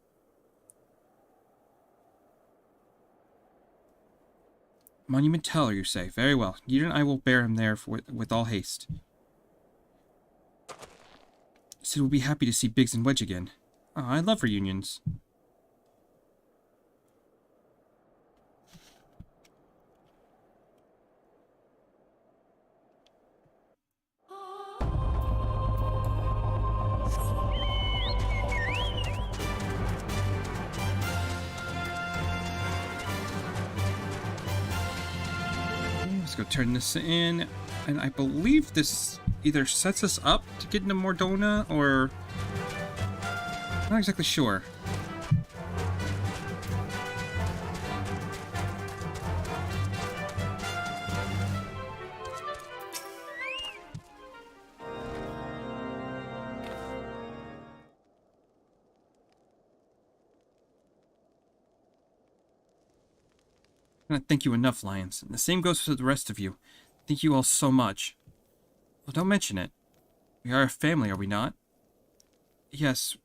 Monument Teller, you say? Very well. You and I will bear him there with all haste. Sid will be happy to see Biggs and Wedge again. Oh, I love reunions. Let's go turn this in. And I believe this either sets us up to get into more Dhona, or... I'm not exactly sure. I can't thank you enough, Lions. And the same goes for the rest of you. Thank you all so much. Well, don't mention it. We are a family, are we not? Yes,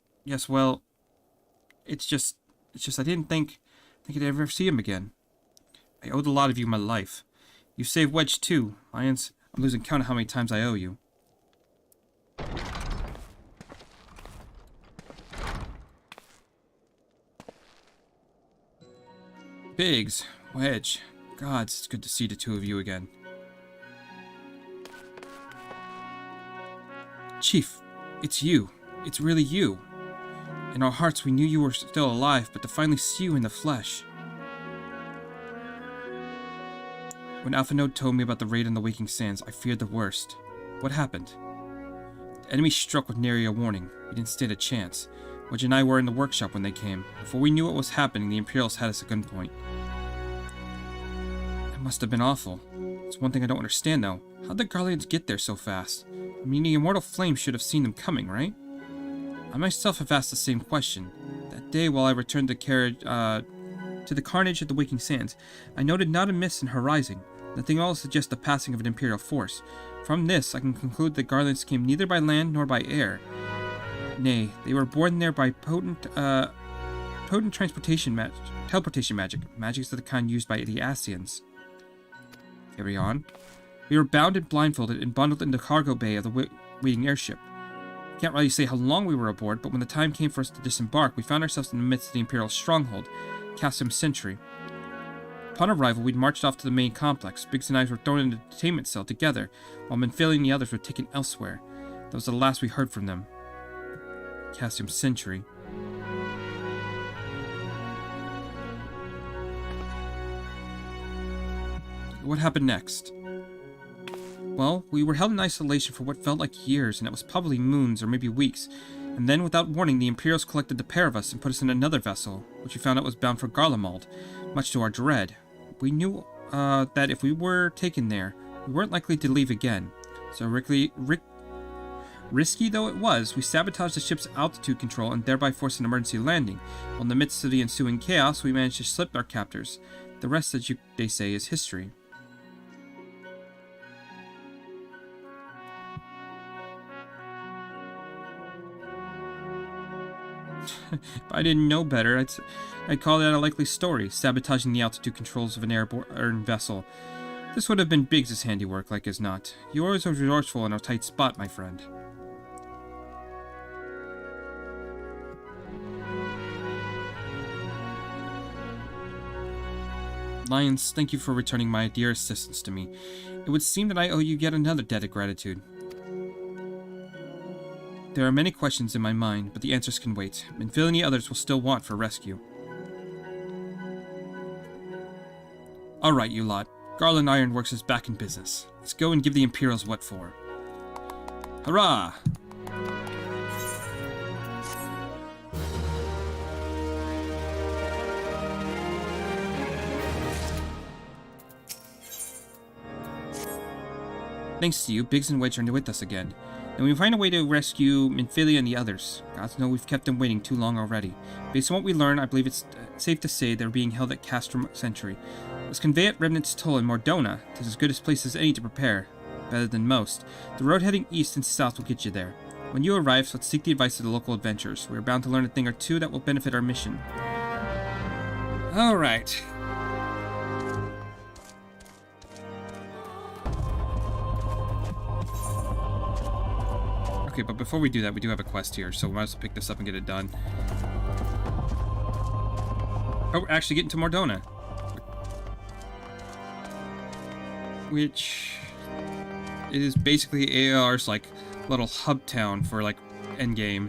well... It's just I didn't think I'd ever see him again. I owed a lot of you my life. You saved Wedge too, Lions. I'm losing count of how many times I owe you. Biggs, Wedge. God, it's good to see the two of you again. Chief, it's you. It's really you. In our hearts, we knew you were still alive, but to finally see you in the flesh. When Alpha Node told me about the raid on the Waking Sands, I feared the worst. What happened? The enemy struck with nary a warning. We didn't stand a chance. Wedge and I were in the workshop when they came. Before we knew what was happening, the Imperials had us at gunpoint. It must have been awful. It's one thing I don't understand, though. How'd the Guardians get there so fast? I mean, the immortal flame should have seen them coming, right? I myself have asked the same question. That day, while I returned the carriage, to the carnage of the Waking Sands, I noted not a mist in horizon. Nothing at all suggests the passing of an Imperial force. From this, I can conclude the Garlands came neither by land nor by air. Nay, they were born there by potent teleportation magic, magics of the kind used by the Asians. Carry on. We were bounded, blindfolded, and bundled in the cargo bay of the waiting airship. Can't really say how long we were aboard, but when the time came for us to disembark, we found ourselves in the midst of the Imperial stronghold, Cassium Sentry. Upon arrival, we'd marched off to the main complex. Biggs and I were thrown in a detainment cell together, while Minfilia and the others were taken elsewhere. That was the last we heard from them. Cassium Sentry. What happened next? Well, we were held in isolation for what felt like years, and it was probably moons or maybe weeks. And then, without warning, the Imperials collected the pair of us and put us in another vessel, which we found out was bound for Garlemald, much to our dread. We knew that if we were taken there, we weren't likely to leave again. So risky though it was, we sabotaged the ship's altitude control and thereby forced an emergency landing. While in the midst of the ensuing chaos, we managed to slip our captors. The rest, as they say, is history. If I didn't know better, I'd call that a likely story, sabotaging the altitude controls of an airborne vessel. This would have been Biggs' handiwork, like as not. You always were resourceful in a tight spot, my friend. Lions, thank you for returning my dear assistance to me. It would seem that I owe you yet another debt of gratitude. There are many questions in my mind, but the answers can wait. Minfilia and the others will still want for rescue. Alright, you lot. Garland Ironworks is back in business. Let's go and give the Imperials what for. Hurrah! Thanks to you, Biggs and Wedge are with us again. And we find a way to rescue Minfilia and the others. Gods know we've kept them waiting too long already. Based on what we learned, I believe it's safe to say they're being held at Castrum Sentry. Let's convey at Remnant's Toll in Mordona. It is as good a place as any to prepare. Better than most. The road heading east and south will get you there. When you arrive, let's seek the advice of the local adventurers. We are bound to learn a thing or two that will benefit our mission. Alright. Okay, but before we do that, we do have a quest here, so we might as well pick this up and get it done. Oh, we're actually getting to Mordona. Which is basically ARR's, like, little hub town for, like, endgame.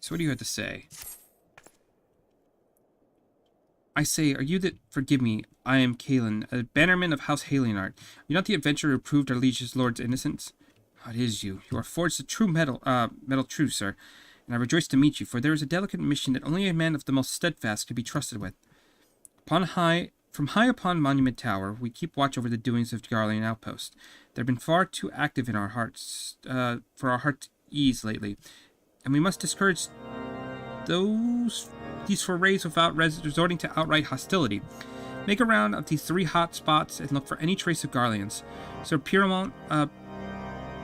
So what do you have to say? I say, are you that... Forgive me, I am Kalen, a bannerman of House Halienart. Are you not the adventurer who proved our liege's lord's innocence? Oh, it is you. You are forged a true metal true, sir, and I rejoice to meet you, for there is a delicate mission that only a man of the most steadfast could be trusted with. From high upon Monument Tower, we keep watch over the doings of Garlean Outpost. They have been far too active in our hearts, for our heart ease lately, and we must discourage these forays without resorting to outright hostility. Make a round of these 3 hot spots and look for any trace of Garleans. Sir Pyramont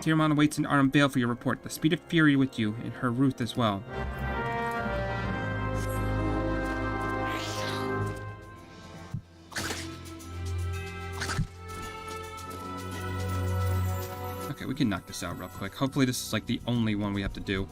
awaits in Arnhem Vale for your report. The Speed of Fury with you, and her Ruth as well. Okay, we can knock this out real quick. Hopefully this is like the only one we have to do.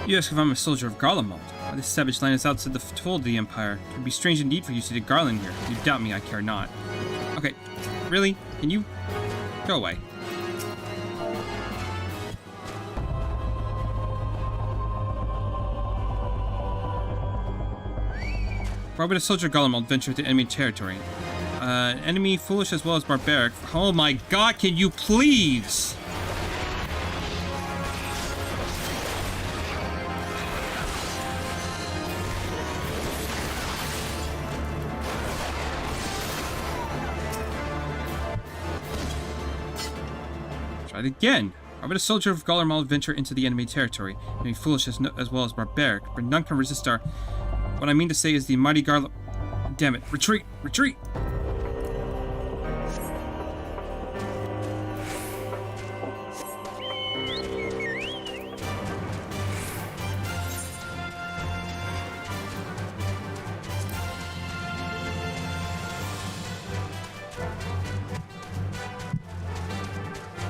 You ask if I'm a soldier of Garlemald. This savage land is outside the fold of the Empire. It would be strange indeed for you to see the Garland here. If you doubt me, I care not. Okay, really? Can you... go away. Why would a soldier of Garlemald venture into enemy territory? Enemy foolish as well as barbaric. Oh my god, can you please? Try it again. Why would a soldier of Garlemald venture into the enemy territory? Enemy foolish as well as barbaric, but none can resist our... What I mean to say is the mighty Garlemald... Damn it. Retreat! Retreat!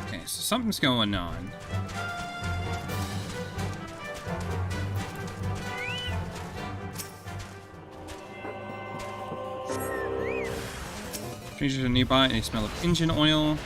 Okay, so something's going on. Strangers are nearby and they smell of engine oil.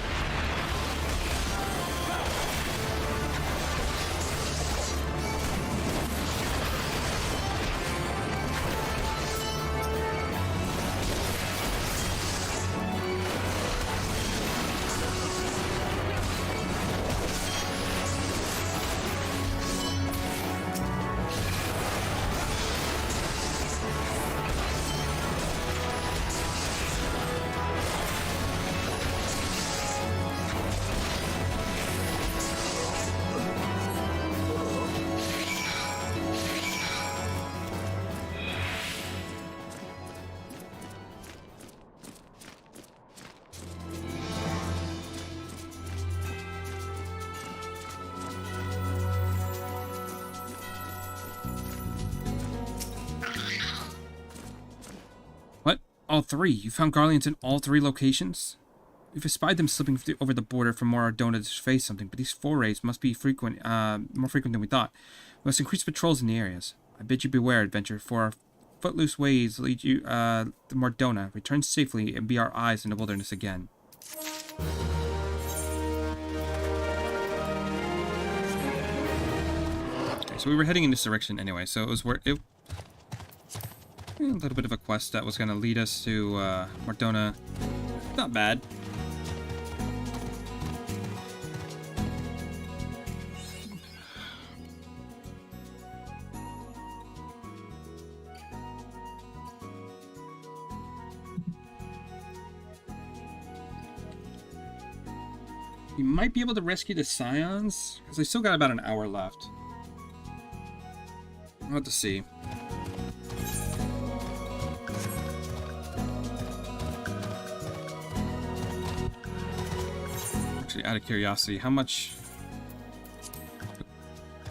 What? All three? You found Garleans in all three locations? We've espied them slipping over the border from Dhona to face something, but these forays must be frequent, more frequent than we thought. We must increase patrols in the areas. I bid you beware, adventurer, for our footloose ways lead you to Dhona. Return safely and be our eyes in the wilderness again. Okay, so we were heading in this direction anyway, so it was where it... A little bit of a quest that was going to lead us to Dhona. Not bad. We might be able to rescue the Scions, because I still got about an hour left. We'll have to see. Actually, out of curiosity, how much...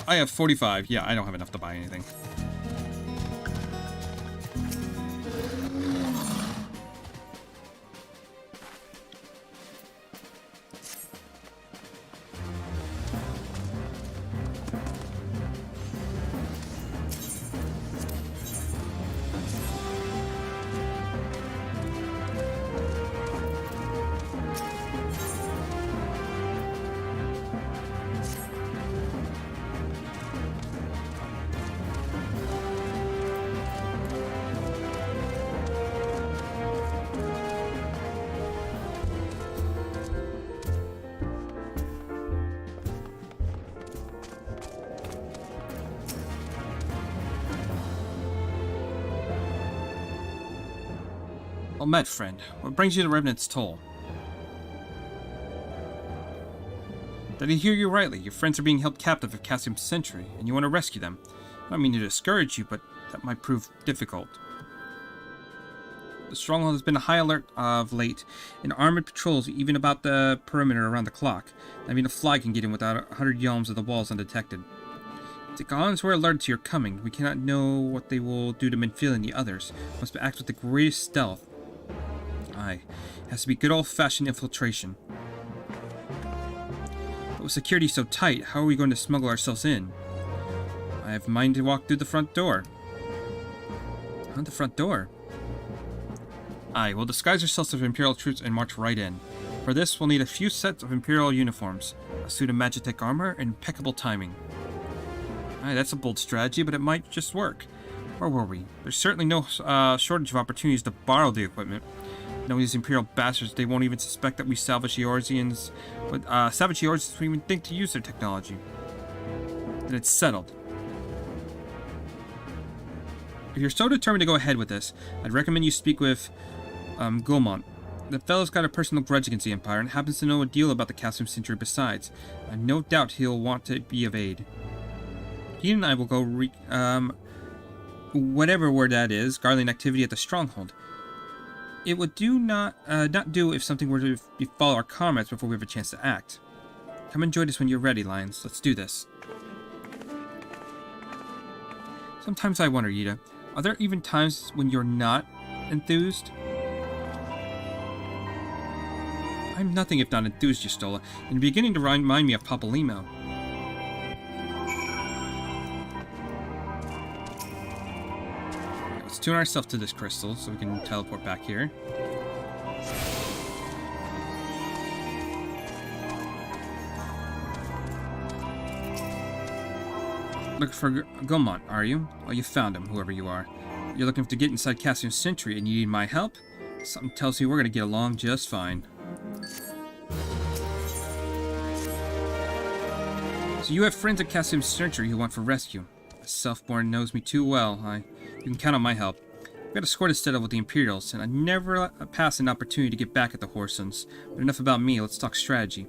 I have 45. Yeah, I don't have enough to buy anything. Well met, friend. What brings you to Revenant's Toll? Did I hear you rightly? Your friends are being held captive at Cassium's Sentry, and you want to rescue them. I don't mean to discourage you, but that might prove difficult. The stronghold has been a high alert of late, and armored patrols even about the perimeter around the clock. Not even a fly can get in without 100 yalms of the walls undetected. If the Goblins were alerted to your coming, we cannot know what they will do to Minfield and the others. Must act with the greatest stealth. Aye, it has to be good old-fashioned infiltration. But with security so tight, how are we going to smuggle ourselves in? I have mind to walk through the front door. Huh, the front door? Aye, we'll disguise ourselves as Imperial troops and march right in. For this, we'll need a few sets of Imperial uniforms, a suit of Magitech armor, and impeccable timing. Aye, that's a bold strategy, but it might just work. Where were we? There's certainly no shortage of opportunities to borrow the equipment. Knowing these Imperial bastards, they won't even suspect that we salvage Eorzeans, but salvage Eorzeans won't even think to use their technology. Then it's settled. If you're so determined to go ahead with this, I'd recommend you speak with Gulmont. The fellow's got a personal grudge against the Empire and happens to know a deal about the Cassium Century besides. I've no doubt he'll want to be of aid. He and I will go whatever word that is, guarding activity at the stronghold. It would not do if something were to befall our comrades before we have a chance to act. Come and join us when you're ready, Lions. Let's do this. Sometimes I wonder, Yida, are there even times when you're not enthused? I'm nothing if not enthused, Justola, and beginning to remind me of Papalymo. Let's tune ourselves to this crystal so we can teleport back here. Look for Gulmont, are you? Oh, you found him, whoever you are. You're looking to get inside Cassium Century and you need my help? Something tells me we're gonna get along just fine. So you have friends at Cassium Century who want for rescue. A self-born knows me too well. You can count on my help. I've got a score to settle with the Imperials, and I never pass an opportunity to get back at the Horsons. But enough about me, let's talk strategy.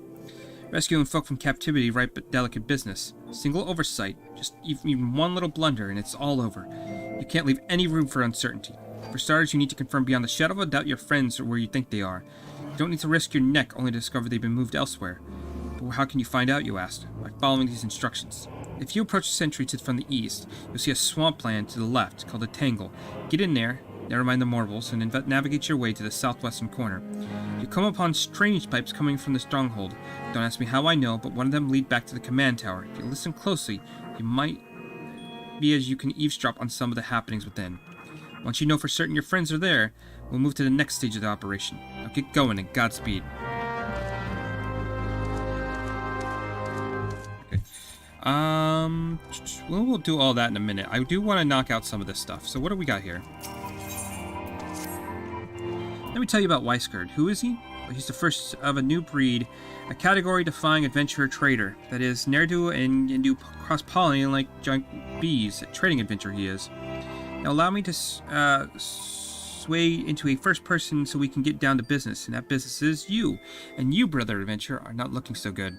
Rescuing folk from captivity, right but delicate business. Single oversight, just even one little blunder, and it's all over. You can't leave any room for uncertainty. For starters, you need to confirm beyond the shadow of a doubt your friends are where you think they are. You don't need to risk your neck only to discover they've been moved elsewhere. But how can you find out, you asked? By following these instructions. If you approach the Century from the east, you'll see a swampland to the left called a Tangle. Get in there, never mind the marbles, and navigate your way to the southwestern corner. You come upon strange pipes coming from the stronghold. Don't ask me how I know, but one of them lead back to the command tower. If you listen closely, you might be as you can eavesdrop on some of the happenings within. Once you know for certain your friends are there, we'll move to the next stage of the operation. Now get going and Godspeed. Okay. We'll do all that in a minute. I do want to knock out some of this stuff. So what do we got here? Let me tell you about Weisgard. Who is he? Well, he's the first of a new breed, a category-defying adventurer trader. That is, ne'er-do and do cross-pollinating like giant bees. A trading adventurer he is. Now allow me to sway into a first person so we can get down to business, and that business is you. And you, brother adventurer, are not looking so good.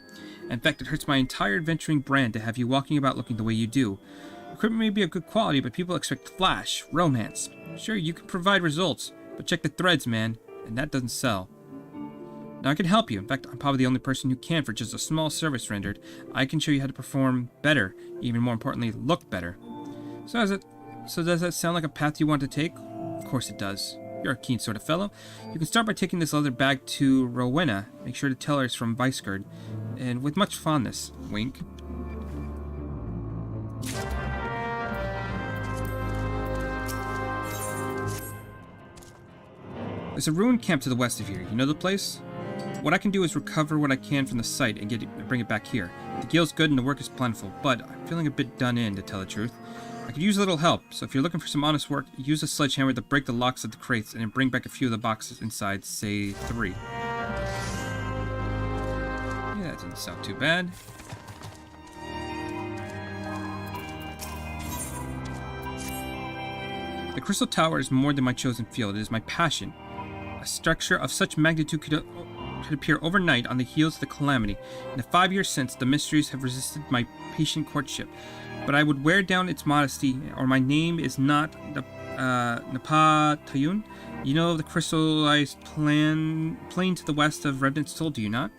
In fact, it hurts my entire adventuring brand to have you walking about looking the way you do. Equipment may be of good quality, but people expect flash, romance. Sure, you can provide results, but check the threads, man, and that doesn't sell. Now I can help you. In fact, I'm probably the only person who can for just a small service rendered. I can show you how to perform better, even more importantly, look better. So does that sound like a path you want to take? Of course it does. You're a keen sort of fellow. You can start by taking this leather bag to Rowena. Make sure to tell her it's from Weisgard. And with much fondness. Wink. There's a ruined camp to the west of here. You know the place? What I can do is recover what I can from the site and bring it back here. The gear's good and the work is plentiful, but I'm feeling a bit done in, to tell the truth. I could use a little help, so if you're looking for some honest work, use a sledgehammer to break the locks of the crates and then bring back a few of the boxes inside, say 3. Yeah, that doesn't sound too bad. The Crystal Tower is more than my chosen field, it is my passion. A structure of such magnitude could appear overnight on the heels of the calamity. In the 5 years since, the mysteries have resisted my patient courtship. But I would wear down its modesty, or my name is not Napa Tayun. You know the crystallized plain to the west of Revenant's Soul, do you not?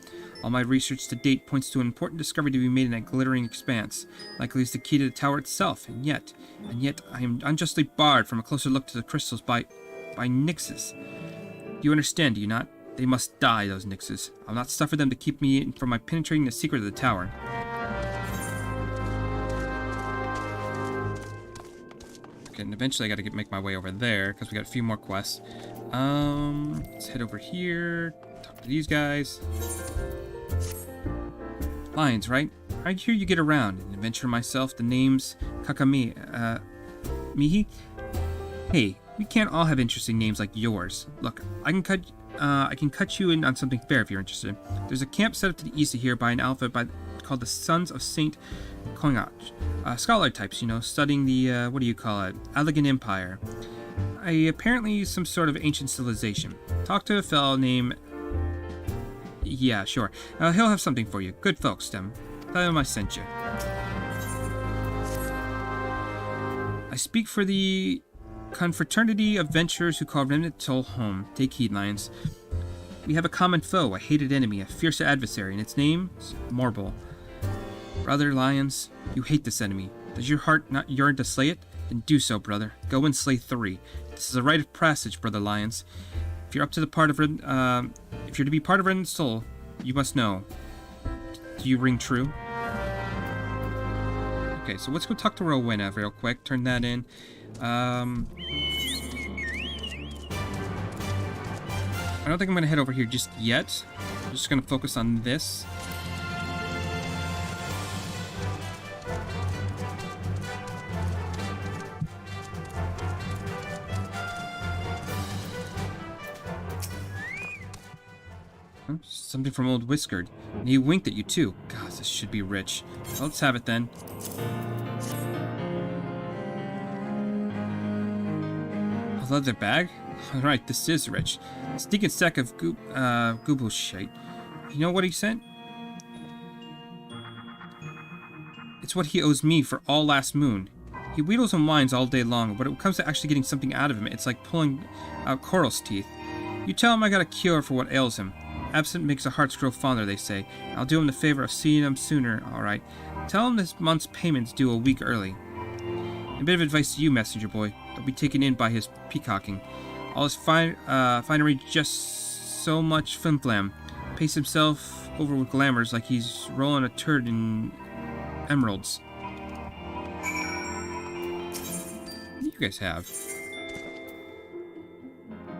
All my research to date points to an important discovery to be made in that glittering expanse. Likely is the key to the tower itself, and yet I am unjustly barred from a closer look to the crystals by Nixes. You understand, do you not? They must die, those Nixes. I'll not suffer them to keep me from penetrating the secret of the tower. and eventually I gotta make my way over there, because we got a few more quests. Let's head over here, talk to these guys. Lions, right? I hear you get around. An adventurer myself, the name's Kakami, Mihi? Hey, we can't all have interesting names like yours. Look, I can cut you in on something fair if you're interested. There's a camp set up to the east of here by an outfit called the Sons of Saint Koingach. Scholar types, you know, studying the, what do you call it? Elegant Empire. Apparently some sort of ancient civilization. Talk to a fellow named... Yeah, sure. He'll have something for you. Good folks, them. Tell him I sent you. I speak for the confraternity of venturers who call Remnant Toll home. Take heed, Lions. We have a common foe, a hated enemy, a fierce adversary, and its name is Morble. Brother Lions, you hate this enemy. Does your heart not yearn to slay it? Then do so, brother. Go and slay 3. This is a rite of passage, brother Lions. If you're up to the part of if you're to be part of Remnant Soul, you must know. Do you ring true? Okay, so let's go talk to Rowena real quick. Turn that in. I don't think I'm going to head over here just yet. I'm just going to focus on this. Something from Old Whiskered. And he winked at you too. God, this should be rich. Well, let's have it then. A leather bag? Alright, this is rich. A stinking sack of gooble shite. You know what he sent? It's what he owes me for all last moon. He wheedles and whines all day long, but when it comes to actually getting something out of him, it's like pulling out Coral's teeth. You tell him I got a cure for what ails him. Absent makes the hearts grow fonder, they say. I'll do him the favor of seeing him sooner, alright. Tell him this month's payment's due a week early. A bit of advice to you, messenger boy. Don't be taken in by his peacocking. All his finery just so much flim-flam. Pace himself over with glamours like he's rolling a turd in emeralds. What do you guys have?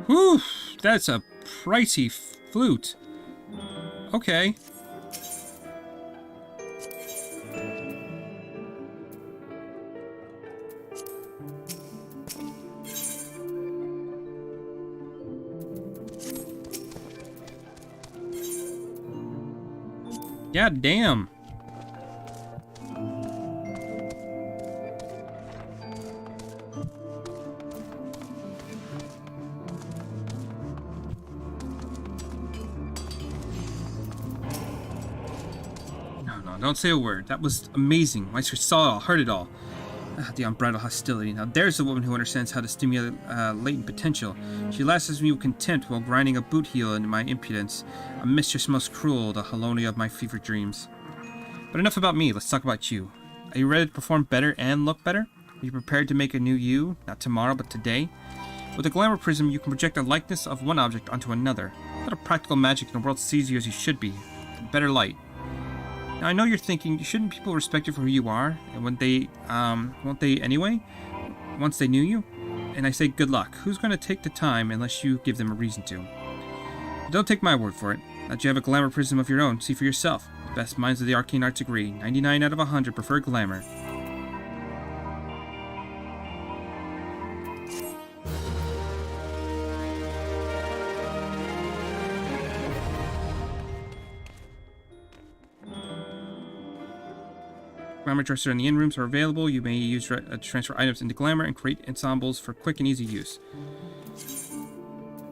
Whew! That's a pricey flute. Okay. God damn. Don't say a word. That was amazing. Meister saw it all, heard it all. The unbridled hostility. Now there's a woman who understands how to stimulate latent potential. She lashes me with contempt while grinding a boot heel into my impudence. A mistress most cruel, the Halonia of my fevered dreams. But enough about me. Let's talk about you. Are you ready to perform better and look better? Are you prepared to make a new you? Not tomorrow, but today? With a glamour prism, you can project a likeness of one object onto another. Not a practical magic, and the world sees you as you should be. In better light. Now, I know you're thinking, shouldn't people respect you for who you are? And won't they anyway? Once they knew you? And I say good luck. Who's going to take the time unless you give them a reason to? But don't take my word for it. Let you have a glamour prism of your own. See for yourself. The best minds of the arcane arts agree. 99 out of 100 prefer glamour. Glamour dresser in the in-rooms are available. You may use transfer items into glamour and create ensembles for quick and easy use.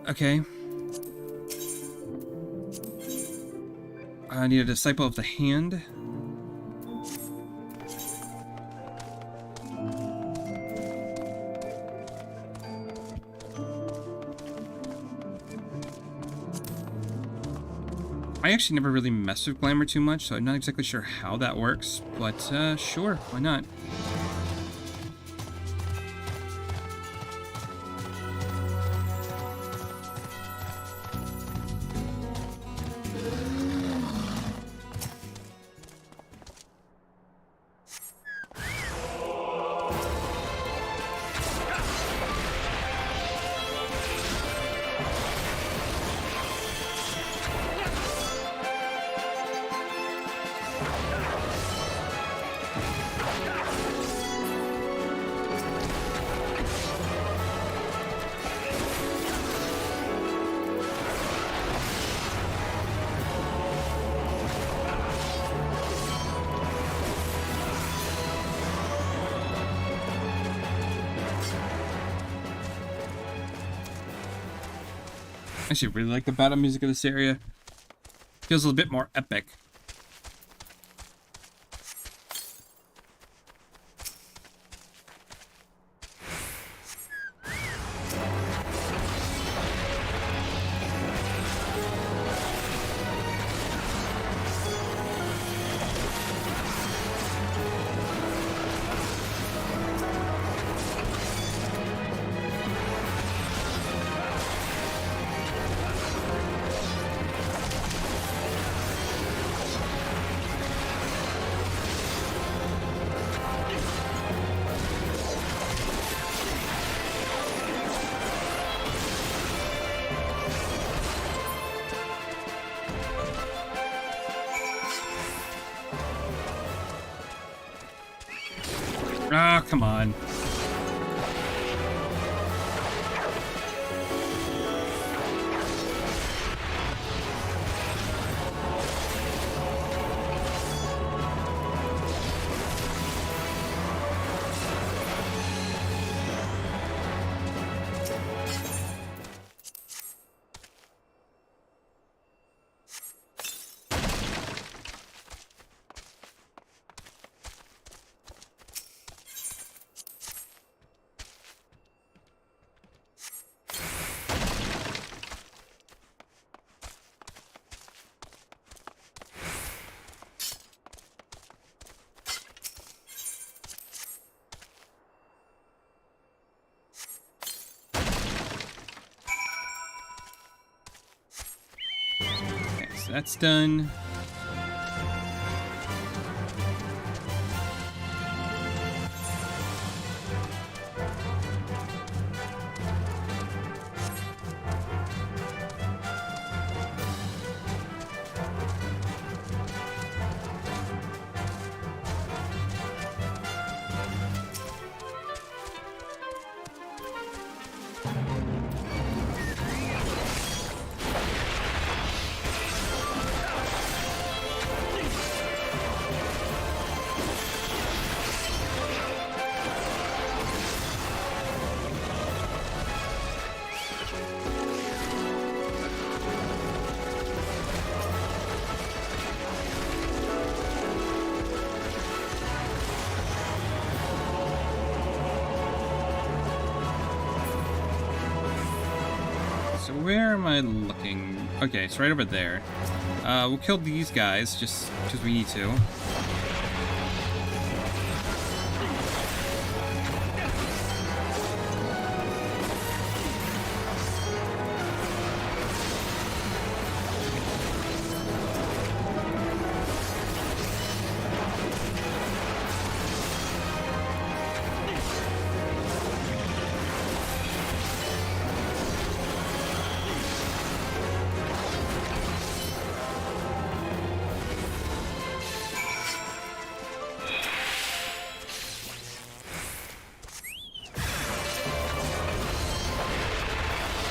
Okay. I need a disciple of the hand. I actually never really messed with glamour too much, so I'm not exactly sure how that works, but sure, why not? I actually really like the battle music of this area. Feels a little bit more epic. Ah, come on. Okay, so that's done. So where am I looking? Okay, it's right over there. We'll kill these guys just because we need to.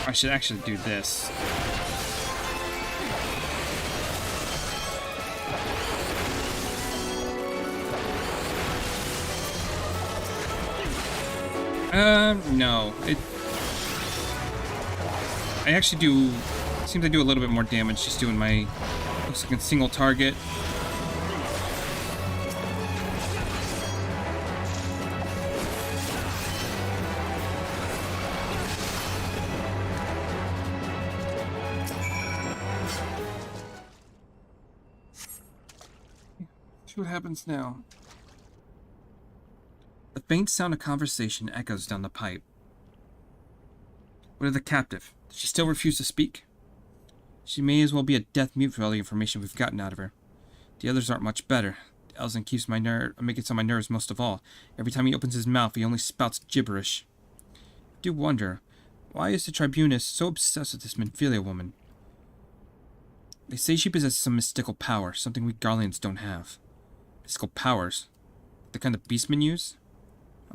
I should actually do this. No. I actually do... Seems I do a little bit more damage just doing my... Looks like a single target. See what happens now. The faint sound of conversation echoes down the pipe. What of the captive? Does she still refuse to speak? She may as well be a deaf mute for all the information we've gotten out of her. The others aren't much better. Elzen keeps gets on my nerves most of all. Every time he opens his mouth, he only spouts gibberish. I do wonder, why is the Tribunus so obsessed with this Menphilia woman? They say she possesses some mystical power, something we Garleans don't have. Mystical powers? The kind the beastmen use?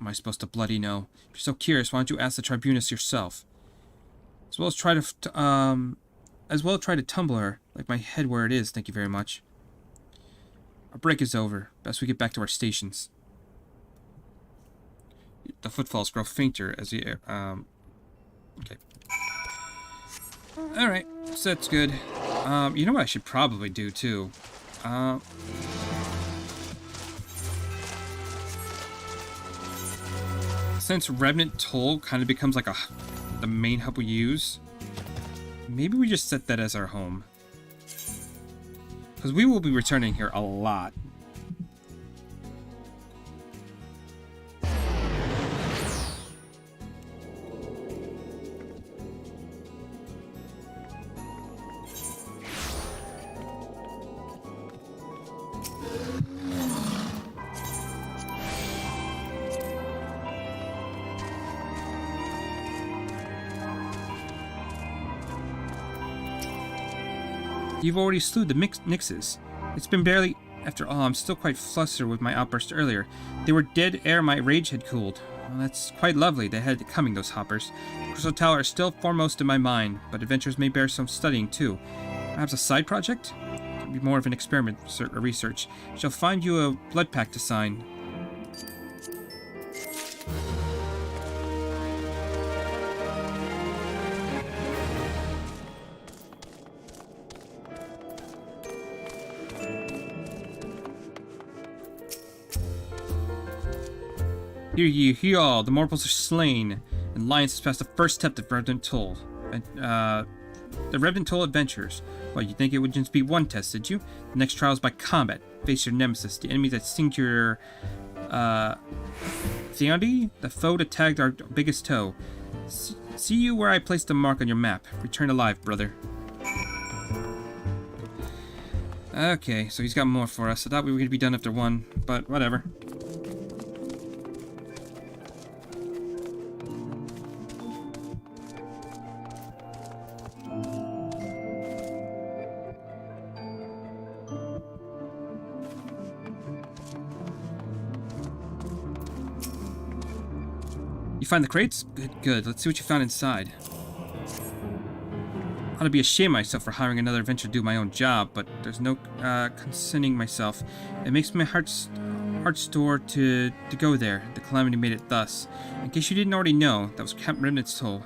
Am I supposed to bloody know? If you're so curious, why don't you ask the Tribunus yourself? As well as try to tumble her, like my head where it is, thank you very much. Our break is over. Best we get back to our stations. The footfalls grow fainter as the okay. Alright, so that's good. You know what I should probably do, too? Since Revenant Toll kind of becomes like the main hub we use, maybe we just set that as our home. Because we will be returning here a lot. You've already slew the Nixes. It's been barely... After all, I'm still quite flustered with my outburst earlier. They were dead ere my rage had cooled. Well, that's quite lovely. They had it coming, those hoppers. The Crystal Tower is still foremost in my mind, but adventures may bear some studying, too. Perhaps a side project? It'll be more of an experiment or research. Shall find you a blood pact to sign. Hear ye, hear all, the mortals are slain, and Lions has passed the first step to Revenant Toll. The Revenant Toll adventures. Well, you think it would just be one test, did you? The next trial is by combat. Face your nemesis, the enemy that stinged your, Theondi, the foe that tagged our biggest toe. See you where I placed the mark on your map. Return alive, brother. Okay, so he's got more for us. I thought we were going to be done after one, but whatever. You find the crates? Good, good. Let's see what you found inside. Ought to be ashamed of myself for hiring another adventurer to do my own job, but there's no consenting myself. It makes my heart store to go there. The calamity made it thus. In case you didn't already know, that was Camp Revenant's Toll.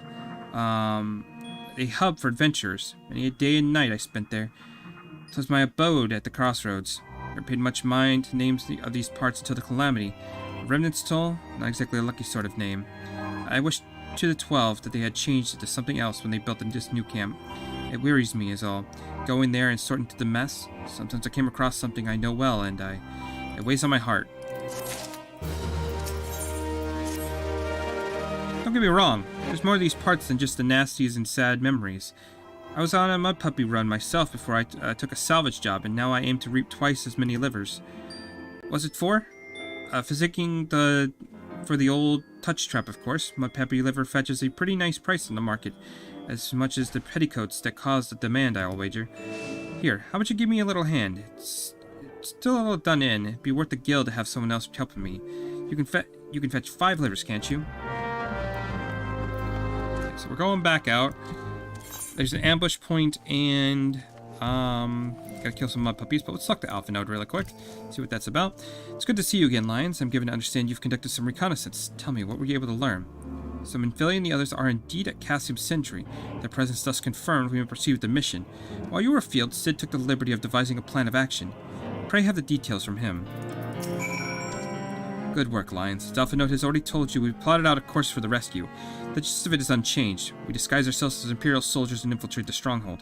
A hub for adventurers. Many a day and night I spent there. It was my abode at the crossroads. I never paid much mind to names of these parts until the calamity. Revenant's Toll? Not exactly a lucky sort of name. I wish to the 12 that they had changed it to something else when they built this new camp. It wearies me, is all. Going there and sorting through the mess. Sometimes I came across something I know well, and it weighs on my heart. Don't get me wrong. There's more of these parts than just the nasties and sad memories. I was on a mud puppy run myself before I took a salvage job, and now I aim to reap twice as many livers. Was it for? Physicking for the old touch trap, of course. Mud puppy liver fetches a pretty nice price on the market, as much as the petticoats that caused the demand, I'll wager. Here, how about you give me a little hand? It's still a little done in. It'd be worth the gil to have someone else helping me. You can fetch 5 livers, can't you? Okay, so we're going back out. There's an ambush point and gotta kill some mud puppies, but let's talk to Alpha Node really quick. See what that's about. It's good to see you again, Lions. I'm given to understand you've conducted some reconnaissance. Tell me, what were you able to learn? So Minfilia and the others are indeed at Cassium Sentry. Their presence thus confirmed we may proceed with the mission. While you were afield, Sid took the liberty of devising a plan of action. Pray have the details from him. Good work, Lions. As Alpha Node has already told you, we've plotted out a course for the rescue. The gist of it is unchanged. We disguise ourselves as Imperial soldiers and infiltrate the stronghold.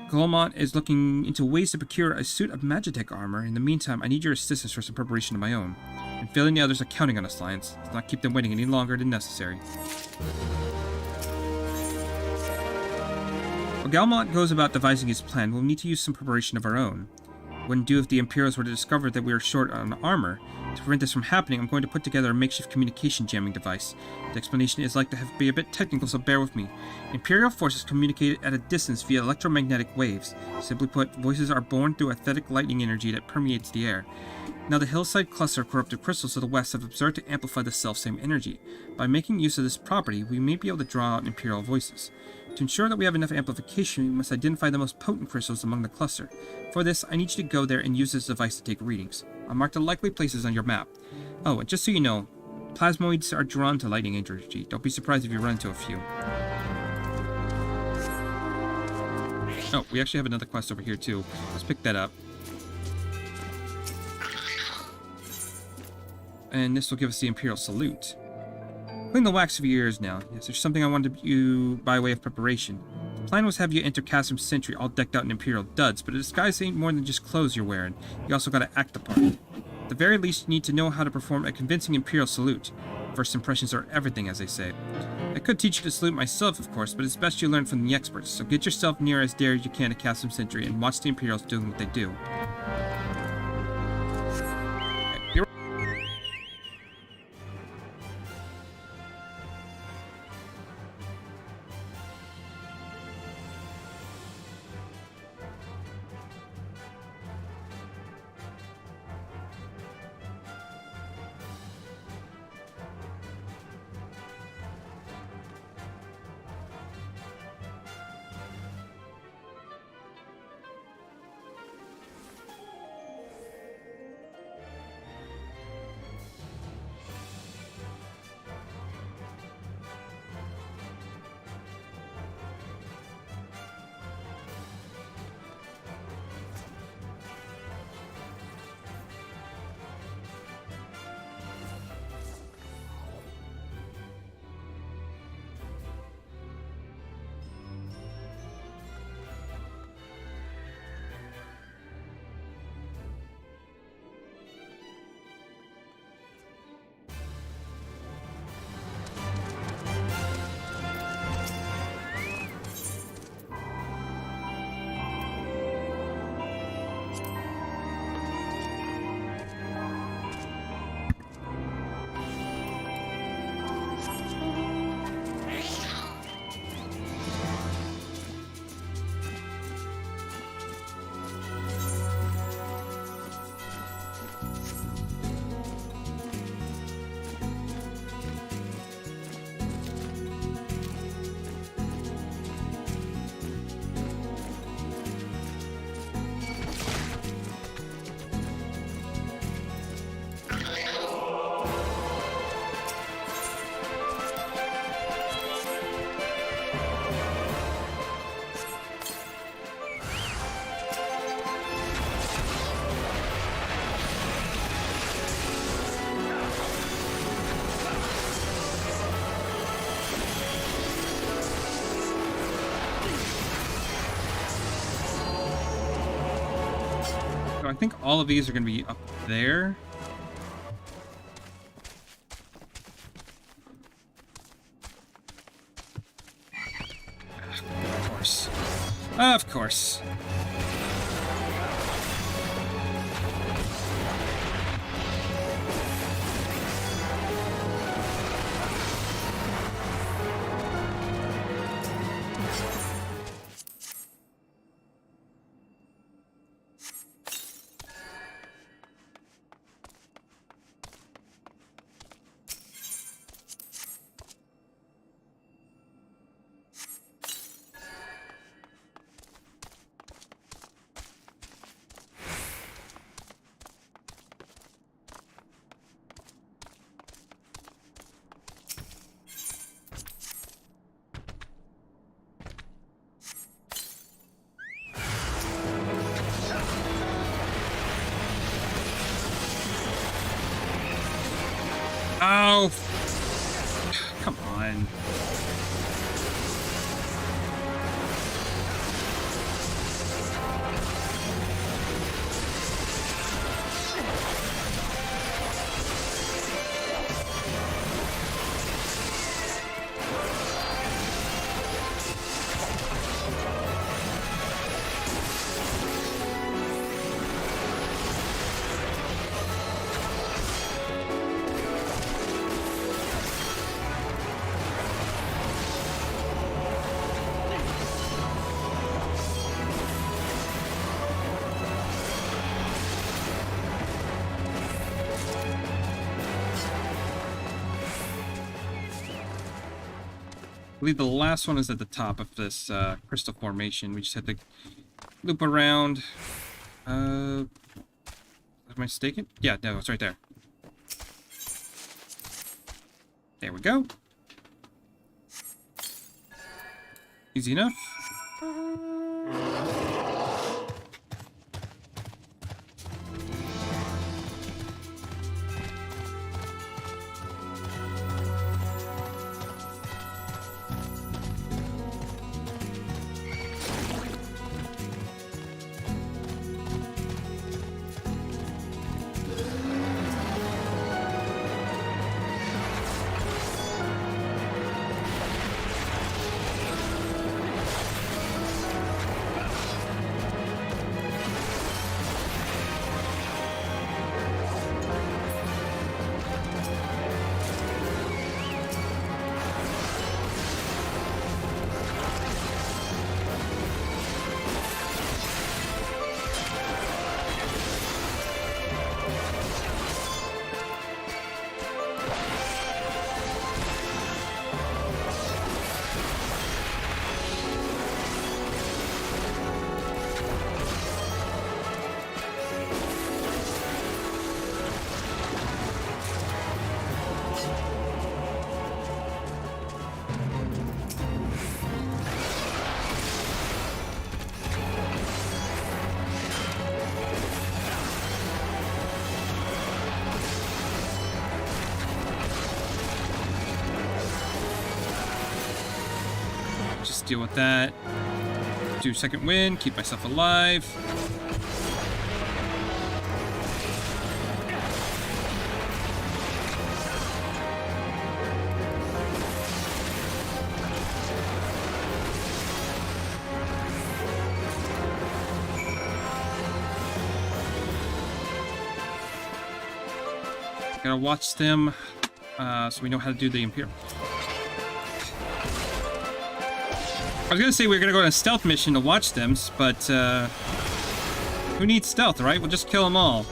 Glomont is looking into ways to procure a suit of Magitech armor. In the meantime, I need your assistance for some preparation of my own. And Phil and the others are counting on us, Lions. Let's not keep them waiting any longer than necessary. While Galmont goes about devising his plan, we'll need to use some preparation of our own. wouldn't do if the Imperials were to discover that we were short on armor. To prevent this from happening, I'm going to put together a makeshift communication jamming device. The explanation is like to be a bit technical, so bear with me. Imperial forces communicate at a distance via electromagnetic waves. Simply put, voices are born through aesthetic lightning energy that permeates the air. Now the hillside cluster of corrupted crystals to the west have observed to amplify the self-same energy. By making use of this property, we may be able to draw out Imperial voices. To ensure that we have enough amplification, we must identify the most potent crystals among the cluster. For this, I need you to go there and use this device to take readings. I'll mark the likely places on your map. Oh, and just so you know, plasmoids are drawn to lightning energy. Don't be surprised if you run into a few. Oh, we actually have another quest over here too. Let's pick that up. And this will give us the Imperial Salute. Clean the wax of your ears now. Yes, there's something I wanted you by way of preparation. The plan was to have you enter Chasm Sentry all decked out in Imperial duds, but a disguise ain't more than just clothes you're wearing. You also gotta act the part. At the very least, you need to know how to perform a convincing Imperial salute. First impressions are everything, as they say. I could teach you to salute myself, of course, but it's best you learn from the experts, so get yourself near as dare as you can to Chasm Sentry and watch the Imperials doing what they do. I think all of these are going to be up there. Of course. Of course. Oh, come on. believe the last one is at the top of this crystal formation. We just have to loop around. Am I mistaken? Yeah, no, it's right there. There we go. Easy enough. Just deal with that. Do second wind, keep myself alive. Gotta watch them, so we know how to do the Imperial. I was gonna say we were gonna go on a stealth mission to watch them, but who needs stealth, right? We'll just kill them all.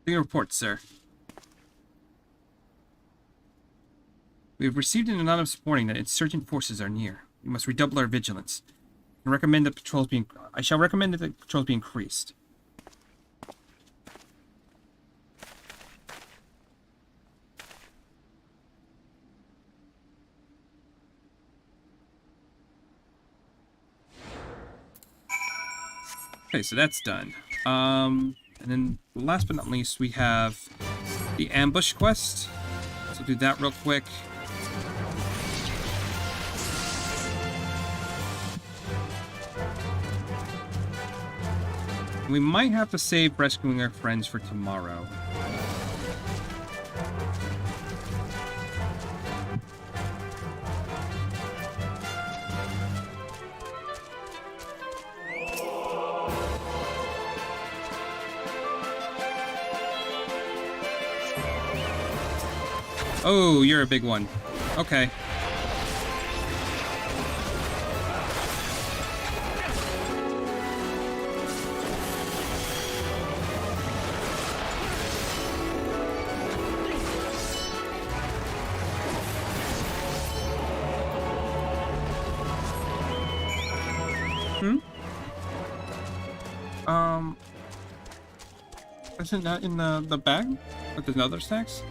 Your report, sir. We have received an anonymous warning that insurgent forces are near. We must redouble our vigilance. I recommend that patrols be. I shall recommend that the patrols be increased. Okay, so that's done. And then last but not least, we have the ambush quest. So do that real quick. We might have to save rescuing our friends for tomorrow. Oh, you're a big one. Okay. wasn't that in the bag with the other snacks?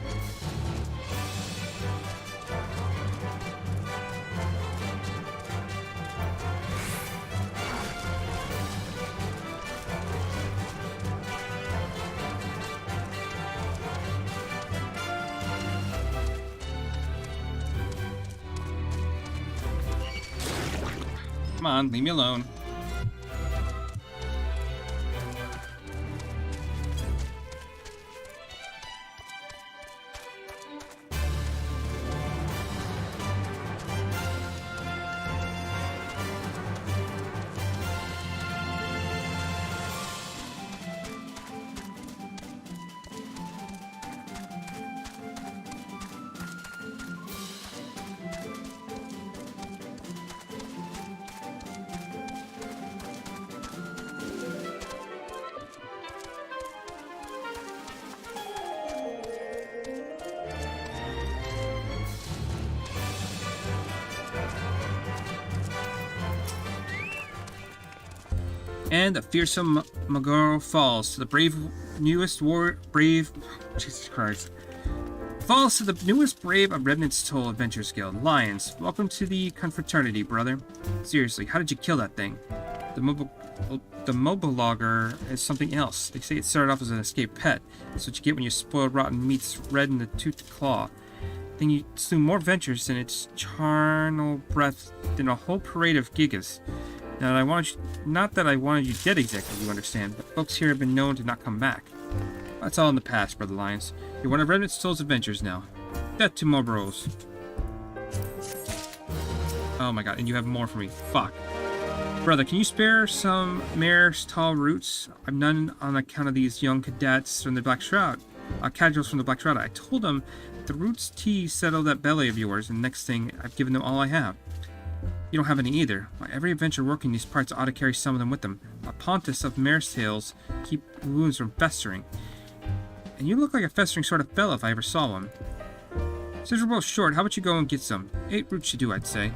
Come on, leave me alone. And the fearsome Magoro falls to the falls to the newest brave of Remnant's Toll Adventures Guild. Lions, welcome to the confraternity, brother. Seriously, how did you kill that thing? The mobile logger is something else. They say it started off as an escaped pet. That's what you get when you spoil rotten meat's red in the toothed claw. Then you slew more ventures than its charnel breath than a whole parade of gigas. Now, not that I wanted you dead exactly, you understand, but folks here have been known to not come back. That's all in the past, Brother Lions. You're one of Remnant's Toll's adventures now. Death to more bros. Oh my god, and you have more for me. Fuck. Brother, can you spare some mare's tall roots? I've none on account of these young cadets from the Black Shroud. Casuals from the Black Shroud. I told them the roots tea settled that belly of yours, and next thing, I've given them all I have. You don't have any either. Why, every adventure working these parts ought to carry some of them with them. A pontus of mare's tails keep wounds from festering. And you look like a festering sort of fellow if I ever saw one. Since we're both short, how about you go and get some? 8 roots should do, I'd say.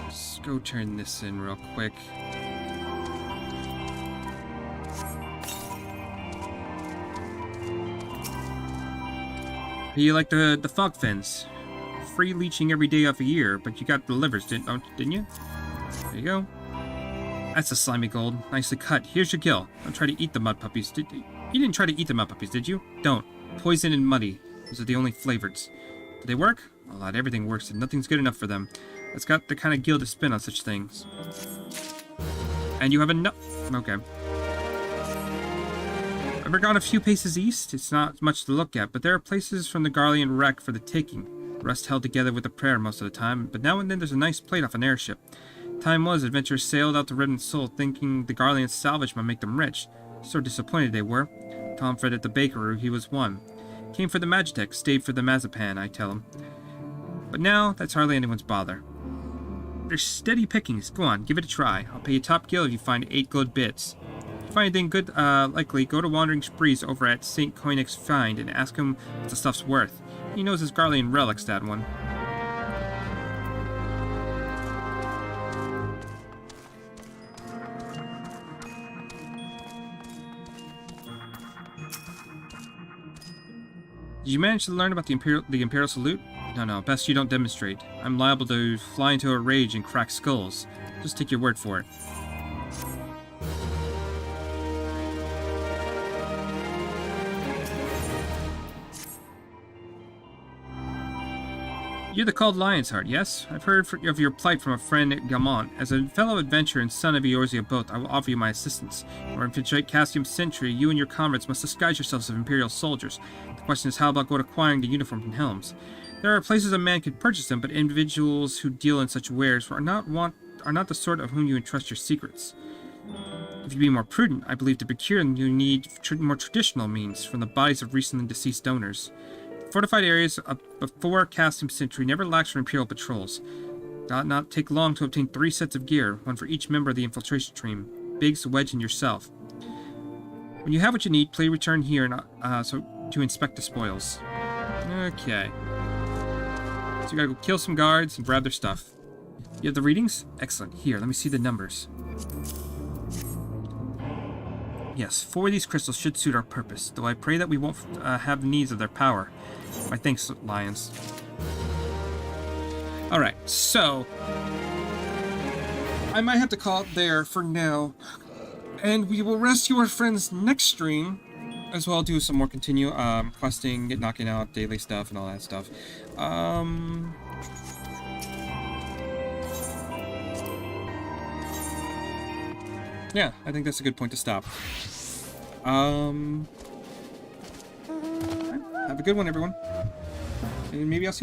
Let's go turn this in real quick. You like the fog fins. Free leeching every day of a year, but you got the livers, didn't you? There you go. That's a slimy gold. Nicely cut. Here's your gill. Don't try to eat the mud puppies. You didn't try to eat the mud puppies, did you? Don't. Poison and muddy. Those are the only flavors. Do they work? Well, not everything works, and nothing's good enough for them. It's got the kind of gill to spin on such things. And you have enough. Okay. Ever gone a few paces east? It's not much to look at, but there are places from the Garlean wreck for the taking. The rest held together with a prayer most of the time, but now and then there's a nice plate off an airship. Time was, adventurers sailed out to Remnant's Soul thinking the Garlean salvage might make them rich. So disappointed they were. Tom fed at the bakery, he was one. Came for the Magitech, stayed for the Mazapan, I tell him. But now, that's hardly anyone's bother. There's steady pickings. Go on, give it a try. I'll pay you top gill if you find 8 good bits. If you find anything good, likely, go to Wandering Sprees over at St. Koenig's Find and ask him what the stuff's worth. He knows his Garlean relics, that one. Did you manage to learn about the Imperial Salute? No, best you don't demonstrate. I'm liable to fly into a rage and crack skulls. Just take your word for it. You're the called Lion's Heart, yes? I've heard of your plight from a friend at Galmont. As a fellow adventurer and son of Eorzea both, I will offer you my assistance. In order to infiltrate Castium's Sentry, you and your comrades must disguise yourselves as Imperial soldiers. The question is how about going acquiring the uniforms and helms? There are places a man could purchase them, but individuals who deal in such wares are not the sort of whom you entrust your secrets. If you be more prudent, I believe to procure them you need more traditional means from the bodies of recently deceased donors. Fortified areas before Castium's Sentry never lacks for Imperial patrols. It not take long to obtain 3 sets of gear, one for each member of the infiltration team. Biggs, Wedge, and yourself. When you have what you need, please return here to inspect the spoils. Okay. So we gotta go kill some guards and grab their stuff. You have the readings? Excellent. Here, let me see the numbers. Yes, 4 of these crystals should suit our purpose, though I pray that we won't have needs of their power. My thanks, Lions. Alright, so... I might have to call it there for now. And we will rescue our friends next stream. As well, do some more questing, knocking out daily stuff and all that stuff. Yeah, I think that's a good point to stop. Have a good one, everyone. And maybe I'll see you.